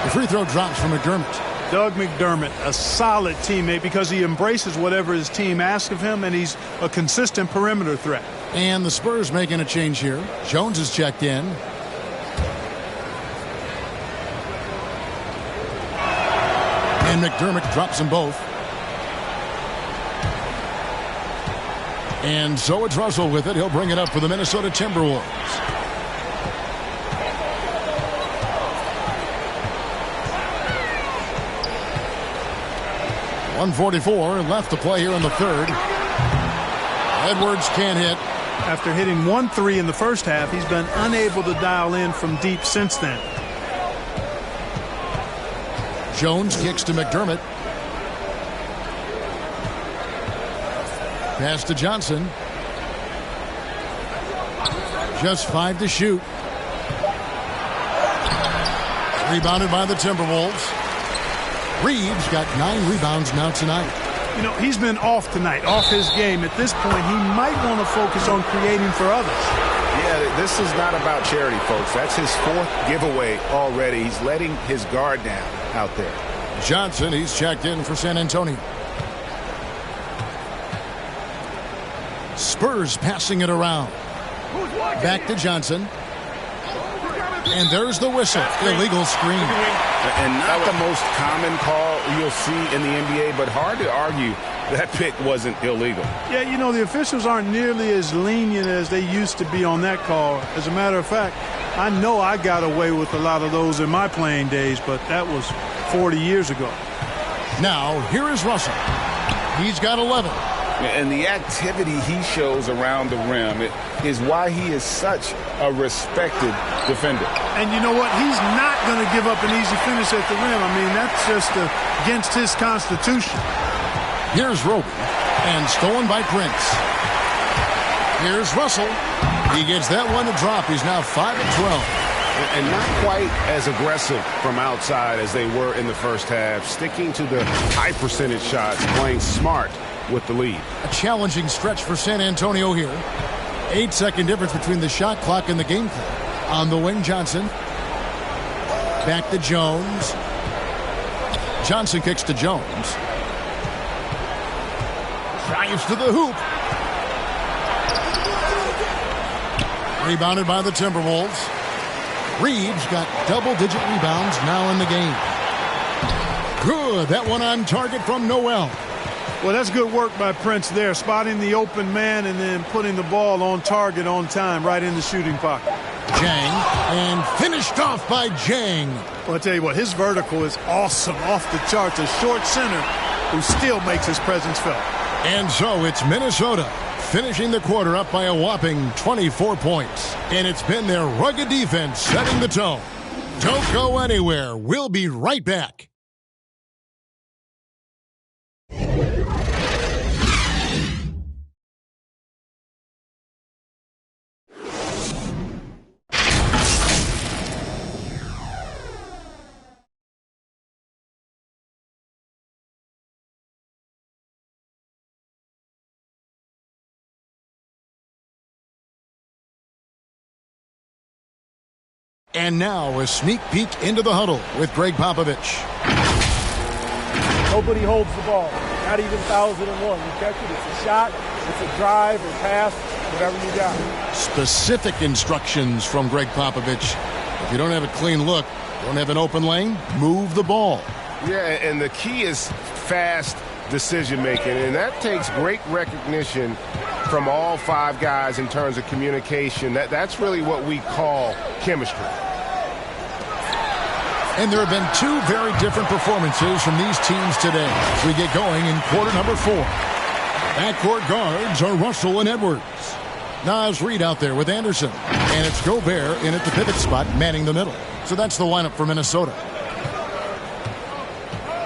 The free throw drops from McDermott.
Doug McDermott, a solid teammate because he embraces whatever his team asks of him, and he's a consistent perimeter threat.
And the Spurs making a change here. Jones is checked in. And McDermott drops them both. And so it's Russell with it. He'll bring it up for the Minnesota Timberwolves. .144 left to play here in the third. Edwards can't hit.
After hitting 1-3 in the first half, he's been unable to dial in from deep since then.
Jones kicks to McDermott. Pass to Johnson. Just 5 to shoot. Rebounded by the Timberwolves. Reeves got 9 rebounds now tonight.
You know, he's been off tonight, off his game. At this point, he might want to focus on creating for others.
Yeah, this is not about charity, folks. That's his 4th giveaway already. He's letting his guard down out there.
Johnson, he's checked in for San Antonio. Spurs passing it around. Back to Johnson. And there's the whistle. Illegal screen.
And not the most common call you'll see in the NBA, but hard to argue that pick wasn't illegal.
Yeah, you know, the officials aren't nearly as lenient as they used to be on that call. As a matter of fact, I know I got away with a lot of those in my playing days, but that was 40 years ago.
Now, here is Russell. He's got 11.
And the activity he shows around the rim is why he is such a respected defender.
And you know what? He's not going to give up an easy finish at the rim. I mean, that's just against his constitution.
Here's Roby, and stolen by Prince. Here's Russell. He gets that one to drop. He's now 5 of 12.
And not quite as aggressive from outside as they were in the first half. Sticking to the high percentage shots, playing smart with the lead.
A challenging stretch for San Antonio here. 8-second difference between the shot clock and the game clock. On the wing, Johnson. Back to Jones. Johnson kicks to Jones. Drives to the hoop. Rebounded by the Timberwolves. Reeves got double-digit rebounds now in the game. Good. That one on target from Noel.
Well, that's good work by Prince there, spotting the open man and then putting the ball on target on time right in the shooting pocket.
Jang, and finished off by Jang.
Well, I'll tell you what, his vertical is awesome, off the charts. A short center who still makes his presence felt.
And so it's Minnesota finishing the quarter up by a whopping 24 points. And it's been their rugged defense setting the tone. Don't go anywhere. We'll be right back. And now a sneak peek into the huddle with Greg Popovich.
Nobody holds the ball, not even 1,001. You catch it, it's a shot, it's a drive or pass, whatever you got.
Specific instructions from Greg Popovich. If you don't have a clean look, don't have an open lane, move the ball.
Yeah, and the key is fast decision-making, and that takes great recognition from all 5 guys in terms of communication. That's really what we call chemistry.
And there have been two very different performances from these teams today as we get going in quarter number 4. Backcourt guards are Russell and Edwards. Naz Reid out there with Anderson. And it's Gobert in at the pivot spot, manning the middle. So that's the lineup for Minnesota.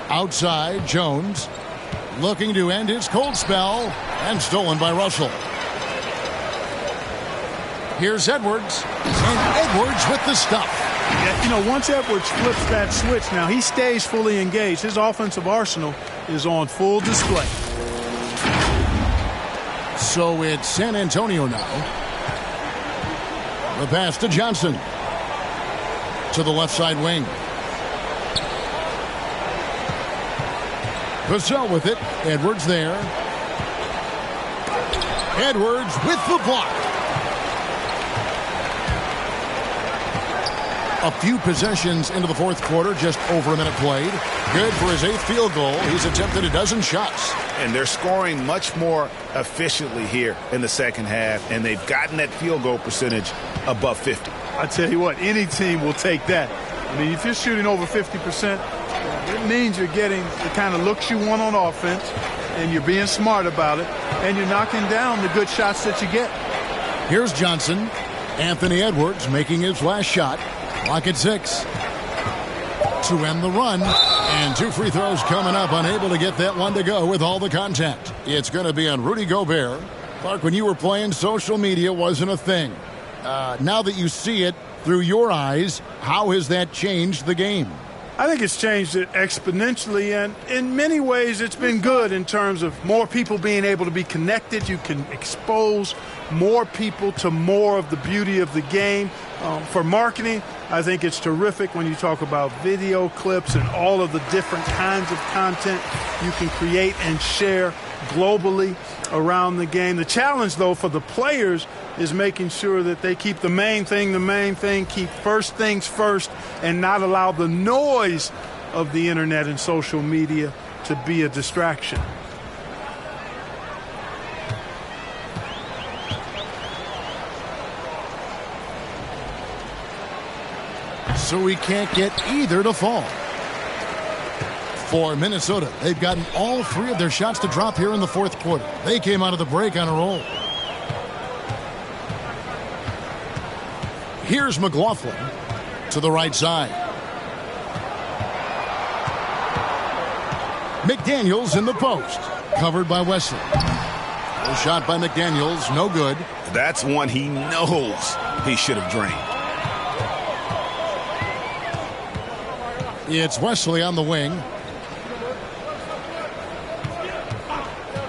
Outside, Jones looking to end his cold spell, and stolen by Russell. Here's Edwards, and Edwards with the stuff.
Yeah, you know, once Edwards flips that switch now, he stays fully engaged. His offensive arsenal is on full display.
So it's San Antonio now. The pass to Johnson. To the left side wing. Vassell with it. Edwards there. Edwards with the block. A few possessions into the fourth quarter, just over a minute played. Good for his 8th field goal. He's attempted a dozen shots.
And they're scoring much more efficiently here in the second half, and they've gotten that field goal percentage above 50.
I tell you what, any team will take that. I mean, if you're shooting over 50%, it means you're getting the kind of looks you want on offense, and you're being smart about it, and you're knocking down the good shots that you get.
Here's Johnson. Anthony Edwards making his last shot. Clock at 6. To end the run. And 2 free throws coming up. Unable to get that one to go with all the contact. It's going to be on Rudy Gobert. Clark, when you were playing, social media wasn't a thing. Now that you see it through your eyes, how has that changed the game?
I think it's changed it exponentially, and in many ways it's been good in terms of more people being able to be connected. You can expose more people to more of the beauty of the game. For marketing, I think it's terrific when you talk about video clips and all of the different kinds of content you can create and share globally around the game. The challenge, though, for the players is making sure that they keep the main thing, keep first things first, and not allow the noise of the internet and social media to be a distraction.
So we can't get either to fall. For Minnesota, they've gotten all 3 of their shots to drop here in the fourth quarter. They came out of the break on a roll. Here's McLaughlin to the right side. McDaniels in the post. Covered by Wesley. A shot by McDaniels, no good.
That's one he knows he should have drained.
It's Wesley on the wing.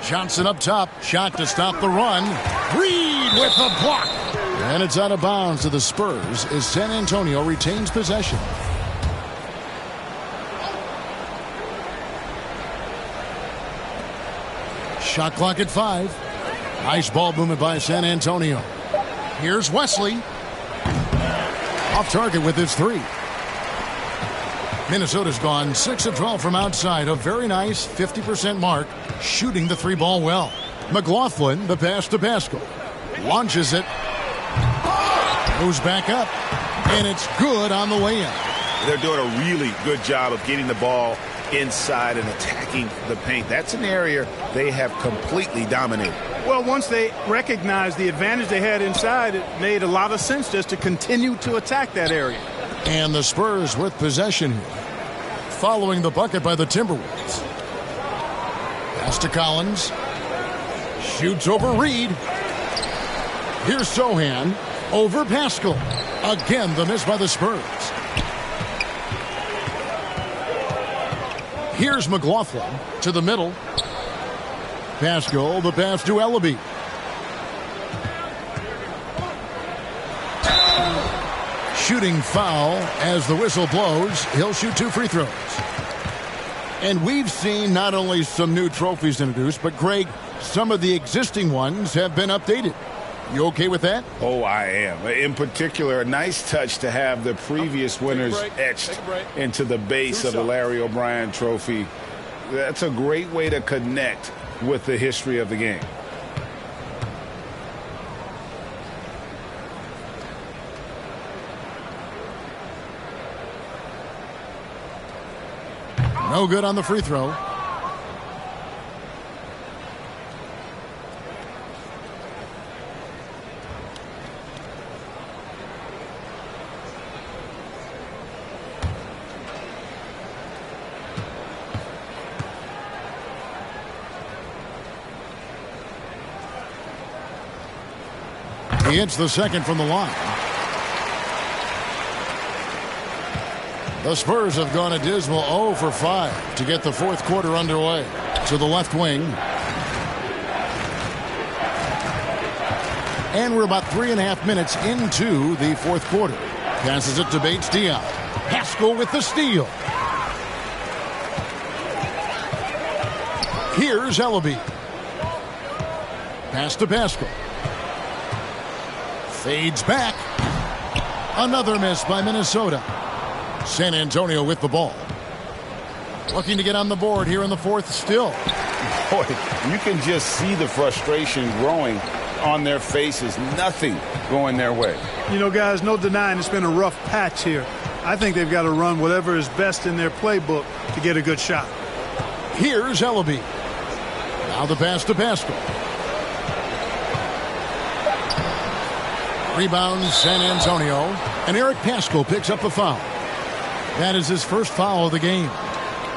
Johnson up top. Shot to stop the run. Reid with the block. And it's out of bounds to the Spurs as San Antonio retains possession. Shot clock at 5. Nice ball movement by San Antonio. Here's Wesley. Off target with his 3. Minnesota's gone 6 of 12 from outside. A very nice 50% mark, shooting the 3-ball well. McLaughlin, the pass to Pascal. Launches it. Goes back up. And it's good on the way in.
They're doing a really good job of getting the ball inside and attacking the paint. That's an area they have completely dominated.
Well, once they recognized the advantage they had inside, it made a lot of sense just to continue to attack that area.
And the Spurs with possession here, following the bucket by the Timberwolves. Pass to Collins. Shoots over Reid. Here's Sohan over Pascal. Again, the miss by the Spurs. Here's McLaughlin to the middle. Pascal, the pass to Ellaby. Shooting foul as the whistle blows. He'll shoot 2 free throws. And we've seen not only some new trophies introduced, but Greg, some of the existing ones have been updated. You okay with that?
Oh, I am. In particular, a nice touch to have the previous winners etched into the base of the Larry O'Brien trophy. That's a great way to connect with the history of the game.
No good on the free throw. He hits the second from the line. The Spurs have gone a dismal 0 for 5 to get the fourth quarter underway. To the left wing. And we're about 3.5 minutes into the fourth quarter. Passes it to Bates-Diop. Pascal with the steal. Here's Ellaby. Pass to Pascal. Fades back. Another miss by Minnesota. San Antonio with the ball. Looking to get on the board here in the fourth still.
Boy, you can just see the frustration growing on their faces. Nothing going their way.
You know, guys, no denying it's been a rough patch here. I think they've got to run whatever is best in their playbook to get a good shot.
Here's Ellaby. Now the pass to Pascal. Rebounds San Antonio. And Eric Pascal picks up the foul. That is his first foul of the game.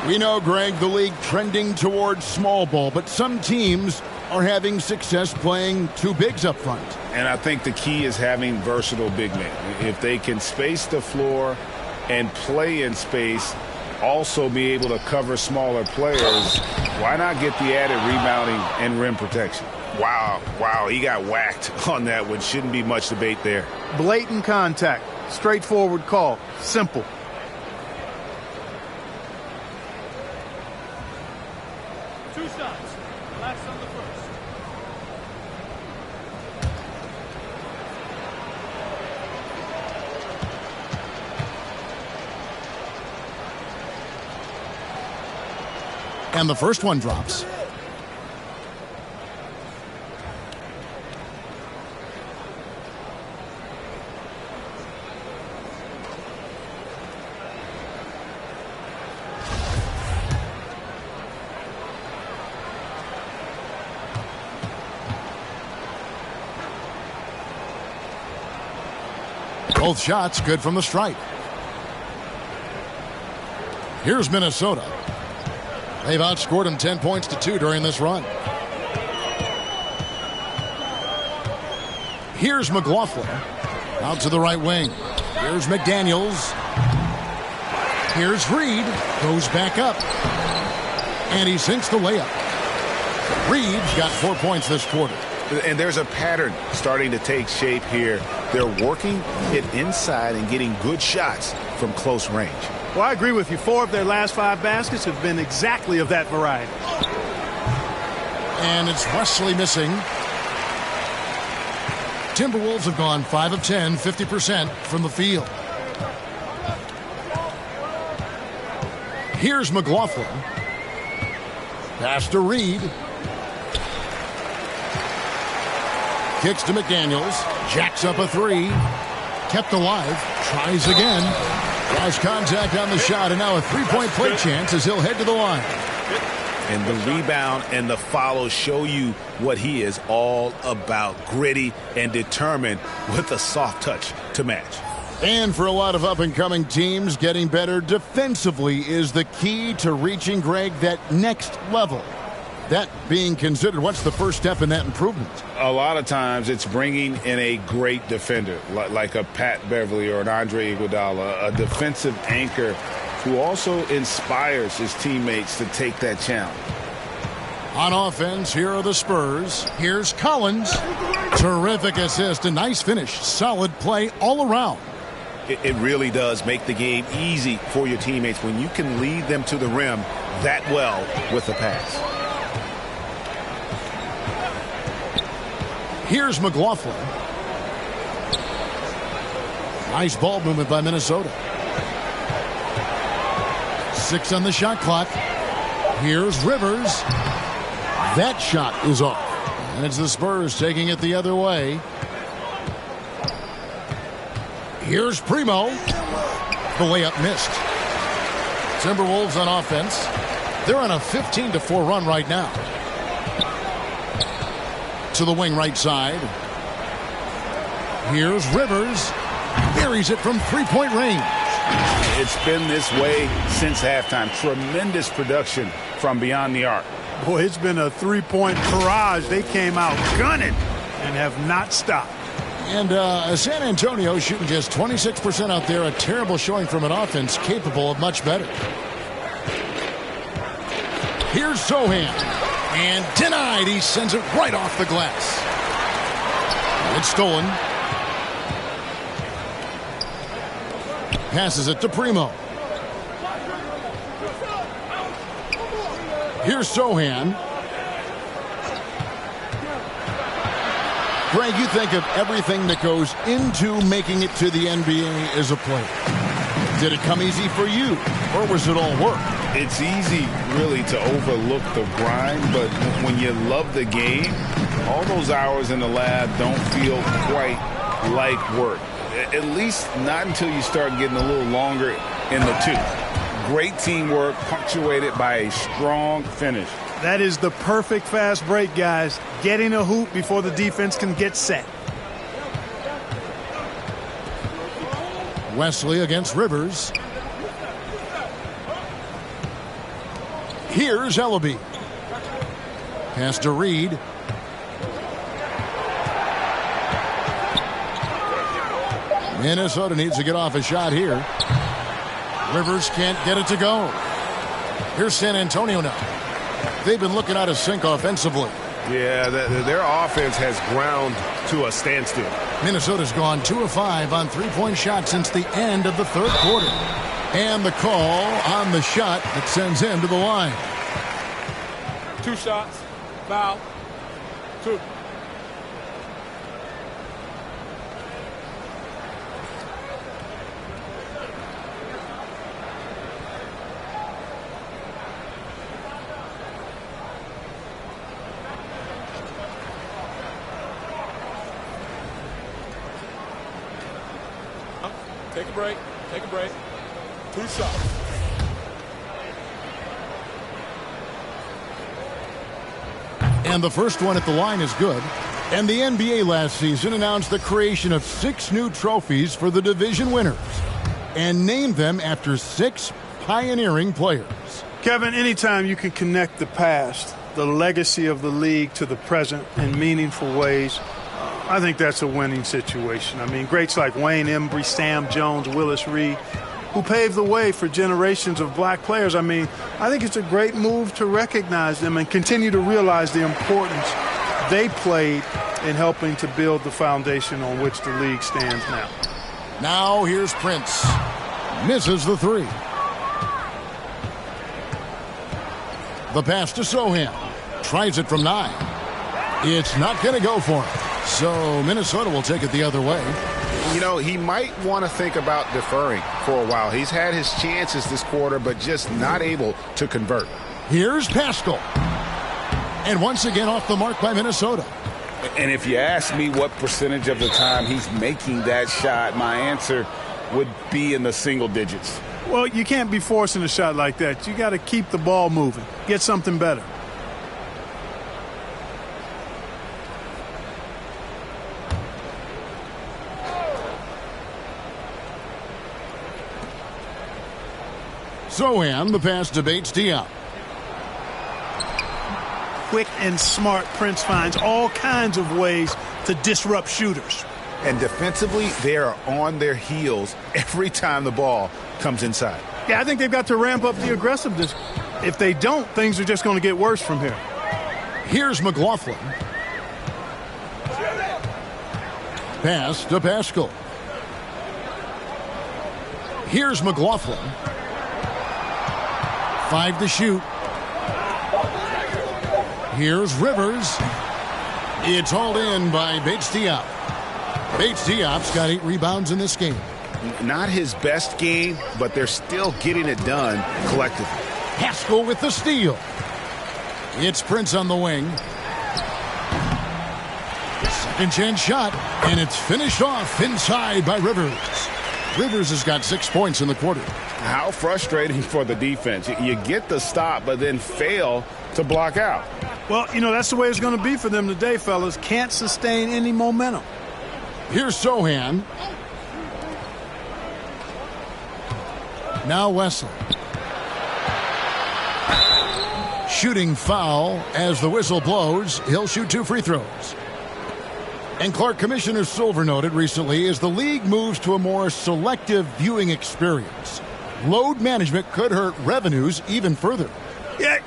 We know, Greg, the league trending towards small ball, but some teams are having success playing two bigs up front.
And I think the key is having versatile big men. If they can space the floor and play in space, also be able to cover smaller players, why not get the added rebounding and rim protection? Wow, he got whacked on that one. Shouldn't be much debate there.
Blatant contact. Straightforward call. Simple.
Two shots. Last on the first.
And the first one drops. Both shots good from the stripe. Here's Minnesota. They've outscored them 10 points to 2 during this run. Here's McLaughlin. Out to the right wing. Here's McDaniels. Here's Reed. Goes back up. And he sinks the layup. Reed's got 4 points this quarter.
And there's a pattern starting to take shape here. They're working it inside and getting good shots from close range.
Well, I agree with you. 4 of their last 5 baskets have been exactly of that variety.
And it's Wesley missing. Timberwolves have gone 5 of 10, 50% from the field. Here's McLaughlin. Pass to Reed. Kicks to McDaniels. Jacks up a 3. Kept alive. Tries again. Draws contact on the shot, and now a 3-point play chance as he'll head to the line.
And the rebound and the follow show you what he is all about. Gritty and determined with a soft touch to match.
And for a lot of up-and-coming teams, getting better defensively is the key to reaching, Greg, that next level. That being considered, what's the first step in that improvement?
A lot of times it's bringing in a great defender, like a Pat Beverly or an Andre Iguodala, a defensive anchor who also inspires his teammates to take that challenge.
On offense, here are the Spurs. Here's Collins. Terrific assist, a nice finish. Solid play all around.
It really does make the game easy for your teammates when you can lead them to the rim that well with the pass.
Here's McLaughlin. Nice ball movement by Minnesota. 6 on the shot clock. Here's Rivers. That shot is off. And it's the Spurs taking it the other way. Here's Primo. The layup missed. Timberwolves on offense. They're on a 15-4 run right now. To the wing right side. Here's Rivers. Buries it from three-point range.
It's been this way since halftime. Tremendous production from beyond the arc.
Boy, it's been a three-point barrage. They came out gunning and have not stopped.
And San Antonio shooting just 26% out there. A terrible showing from an offense capable of much better. Here's Sohan. And denied. He sends it right off the glass. It's stolen. Passes it to Primo. Here's Sohan. Greg, you think of everything that goes into making it to the NBA as a player. Did it come easy for you, or was it all work?
It's easy, really, to overlook the grind, but when you love the game, all those hours in the lab don't feel quite like work. At least not until you start getting a little longer in the tooth. Great teamwork, punctuated by a strong finish.
That is the perfect fast break, guys. Getting a hoop before the defense can get set.
Wesley against Rivers. Here's Ellaby. Pass to Reed. Minnesota needs to get off a shot here. Rivers can't get it to go. Here's San Antonio now. They've been looking out of sync offensively.
Yeah, their offense has ground to a standstill.
Minnesota's gone 2 of 5 on three-point shots since the end of the third quarter. And the call on the shot that sends him to the line.
2 shots, foul, 2. Take a break. Take a break. 2 shots.
And the first one at the line is good. And the NBA last season announced the creation of 6 new trophies for the division winners and named them after 6 pioneering players.
Kevin, anytime you can connect the past, the legacy of the league, to the present in meaningful ways, I think that's a winning situation. I mean, greats like Wayne Embry, Sam Jones, Willis Reed, who paved the way for generations of black players. I mean, I think it's a great move to recognize them and continue to realize the importance they played in helping to build the foundation on which the league stands now.
Now here's Prince. Misses the 3. The pass to Sohan. Tries it from 9. It's not going to go for him. So Minnesota will take it the other way.
You know, he might want to think about deferring for a while. He's had his chances this quarter, but just not able to convert.
Here's Pascal. And once again off the mark by Minnesota.
And if you ask me what percentage of the time he's making that shot, my answer would be in the single digits.
Well, you can't be forcing a shot like that. You got to keep the ball moving. Get something better.
Sohan, the pass debates Diop.
Quick and smart, Prince finds all kinds of ways to disrupt shooters.
And defensively, they are on their heels every time the ball comes inside.
Yeah, I think they've got to ramp up the aggressiveness. If they don't, things are just going to get worse from here.
Here's McLaughlin. Pass to Pascal. Here's McLaughlin. 5 to shoot. Here's Rivers. It's hauled in by Bates-Diop. Bates-Diop's got 8 rebounds in this game.
Not his best game, but they're still getting it done collectively.
Pascal with the steal. It's Prince on the wing. Second chance shot, and it's finished off inside by Rivers. Rivers has got 6 points in the quarter.
How frustrating for the defense. You get the stop, but then fail to block out.
Well, that's the way it's going to be for them today, fellas. Can't sustain any momentum.
Here's Sohan. Now Wesley. Shooting foul as the whistle blows. He'll shoot 2 free throws. And Clark, Commissioner Silver noted recently, as the league moves to a more selective viewing experience, load management could hurt revenues even further.
Yeah,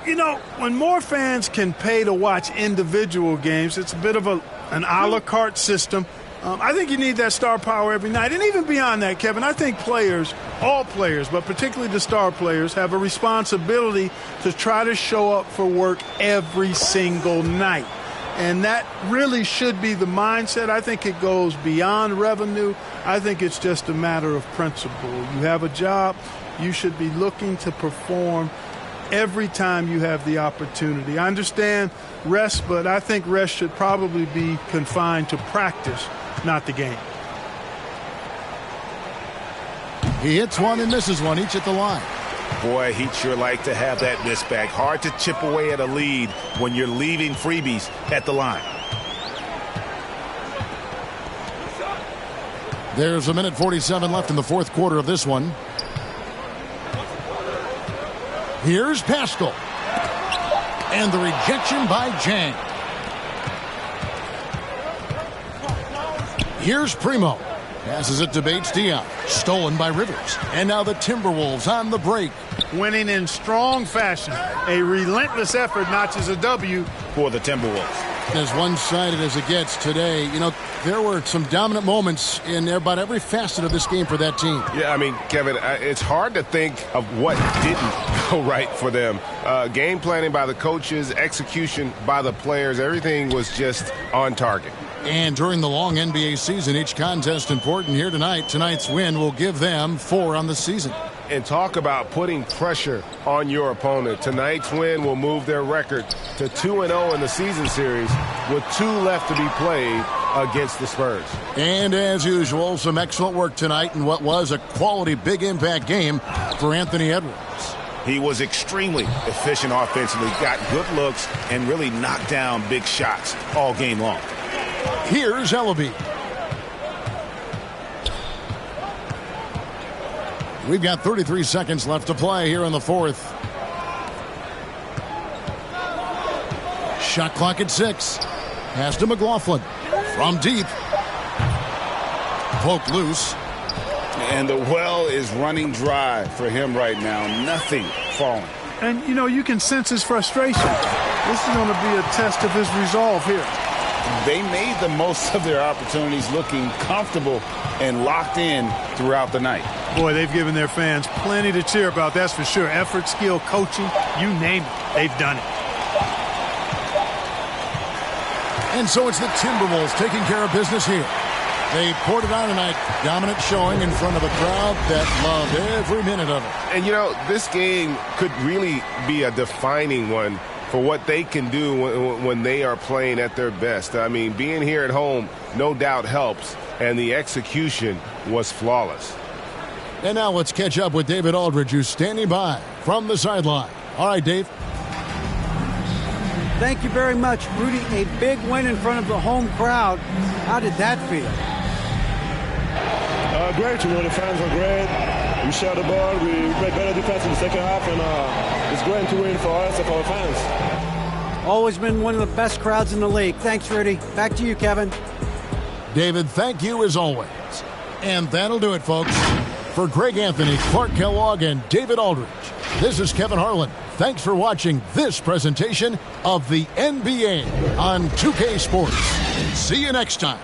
when more fans can pay to watch individual games, it's a bit of an a la carte system. I think you need that star power every night. And even beyond that, Kevin, I think players, all players, but particularly the star players, have a responsibility to try to show up for work every single night. And that really should be the mindset. I think it goes beyond revenue. I think it's just a matter of principle. You have a job, you should be looking to perform every time you have the opportunity. I understand rest, but I think rest should probably be confined to practice, not the game.
He hits one and misses one, each at the line.
Boy, he'd sure like to have that miss back. Hard to chip away at a lead when you're leaving freebies at the line.
There's 1:47 left in the fourth quarter of this one. Here's Pascal. And the rejection by Jang. Here's Primo. Passes it to Bates-Diop. Stolen by Rivers. And now the Timberwolves on the break.
Winning in strong fashion. A relentless effort notches a W
for the Timberwolves.
As one-sided as it gets today, there were some dominant moments in about every facet of this game for that team.
Yeah, Kevin, it's hard to think of what didn't go right for them. Game planning by the coaches, execution by the players, everything was just on target.
And during the long NBA season, each contest important here tonight. Tonight's win will give them 4 on the season.
And talk about putting pressure on your opponent. Tonight's win will move their record to 2-0 in the season series with 2 left to be played against the Spurs.
And as usual, some excellent work tonight in what was a quality big impact game for Anthony Edwards.
He was extremely efficient offensively, got good looks, and really knocked down big shots all game long.
Here's Ellaby. We've got 33 seconds left to play here in the fourth. Shot clock at 6. Pass to McLaughlin. From deep. Poke loose.
And the well is running dry for him right now. Nothing falling.
And, you can sense his frustration. This is going to be a test of his resolve here.
They made the most of their opportunities, looking comfortable and locked in throughout the night.
Boy, they've given their fans plenty to cheer about, that's for sure. Effort, skill, coaching, you name it, they've done it.
And so it's the Timberwolves taking care of business here. They poured it on tonight. Dominant showing in front of a crowd that loved every minute of it.
And, this game could really be a defining one for what they can do when they are playing at their best. Being here at home no doubt helps, and the execution was flawless.
And now let's catch up with David Aldridge, who's standing by from the sideline. All right, Dave.
Thank you very much, Rudy. A big win in front of the home crowd. How did that feel?
Great. The fans are great. We share the ball. We play better defense in the second half, and it's great to win for us and for our fans.
Always been one of the best crowds in the league. Thanks, Rudy. Back to you, Kevin.
David, thank you as always. And that'll do it, folks. For Greg Anthony, Clark Kellogg, and David Aldridge, this is Kevin Harlan. Thanks for watching this presentation of the NBA on 2K Sports. See you next time.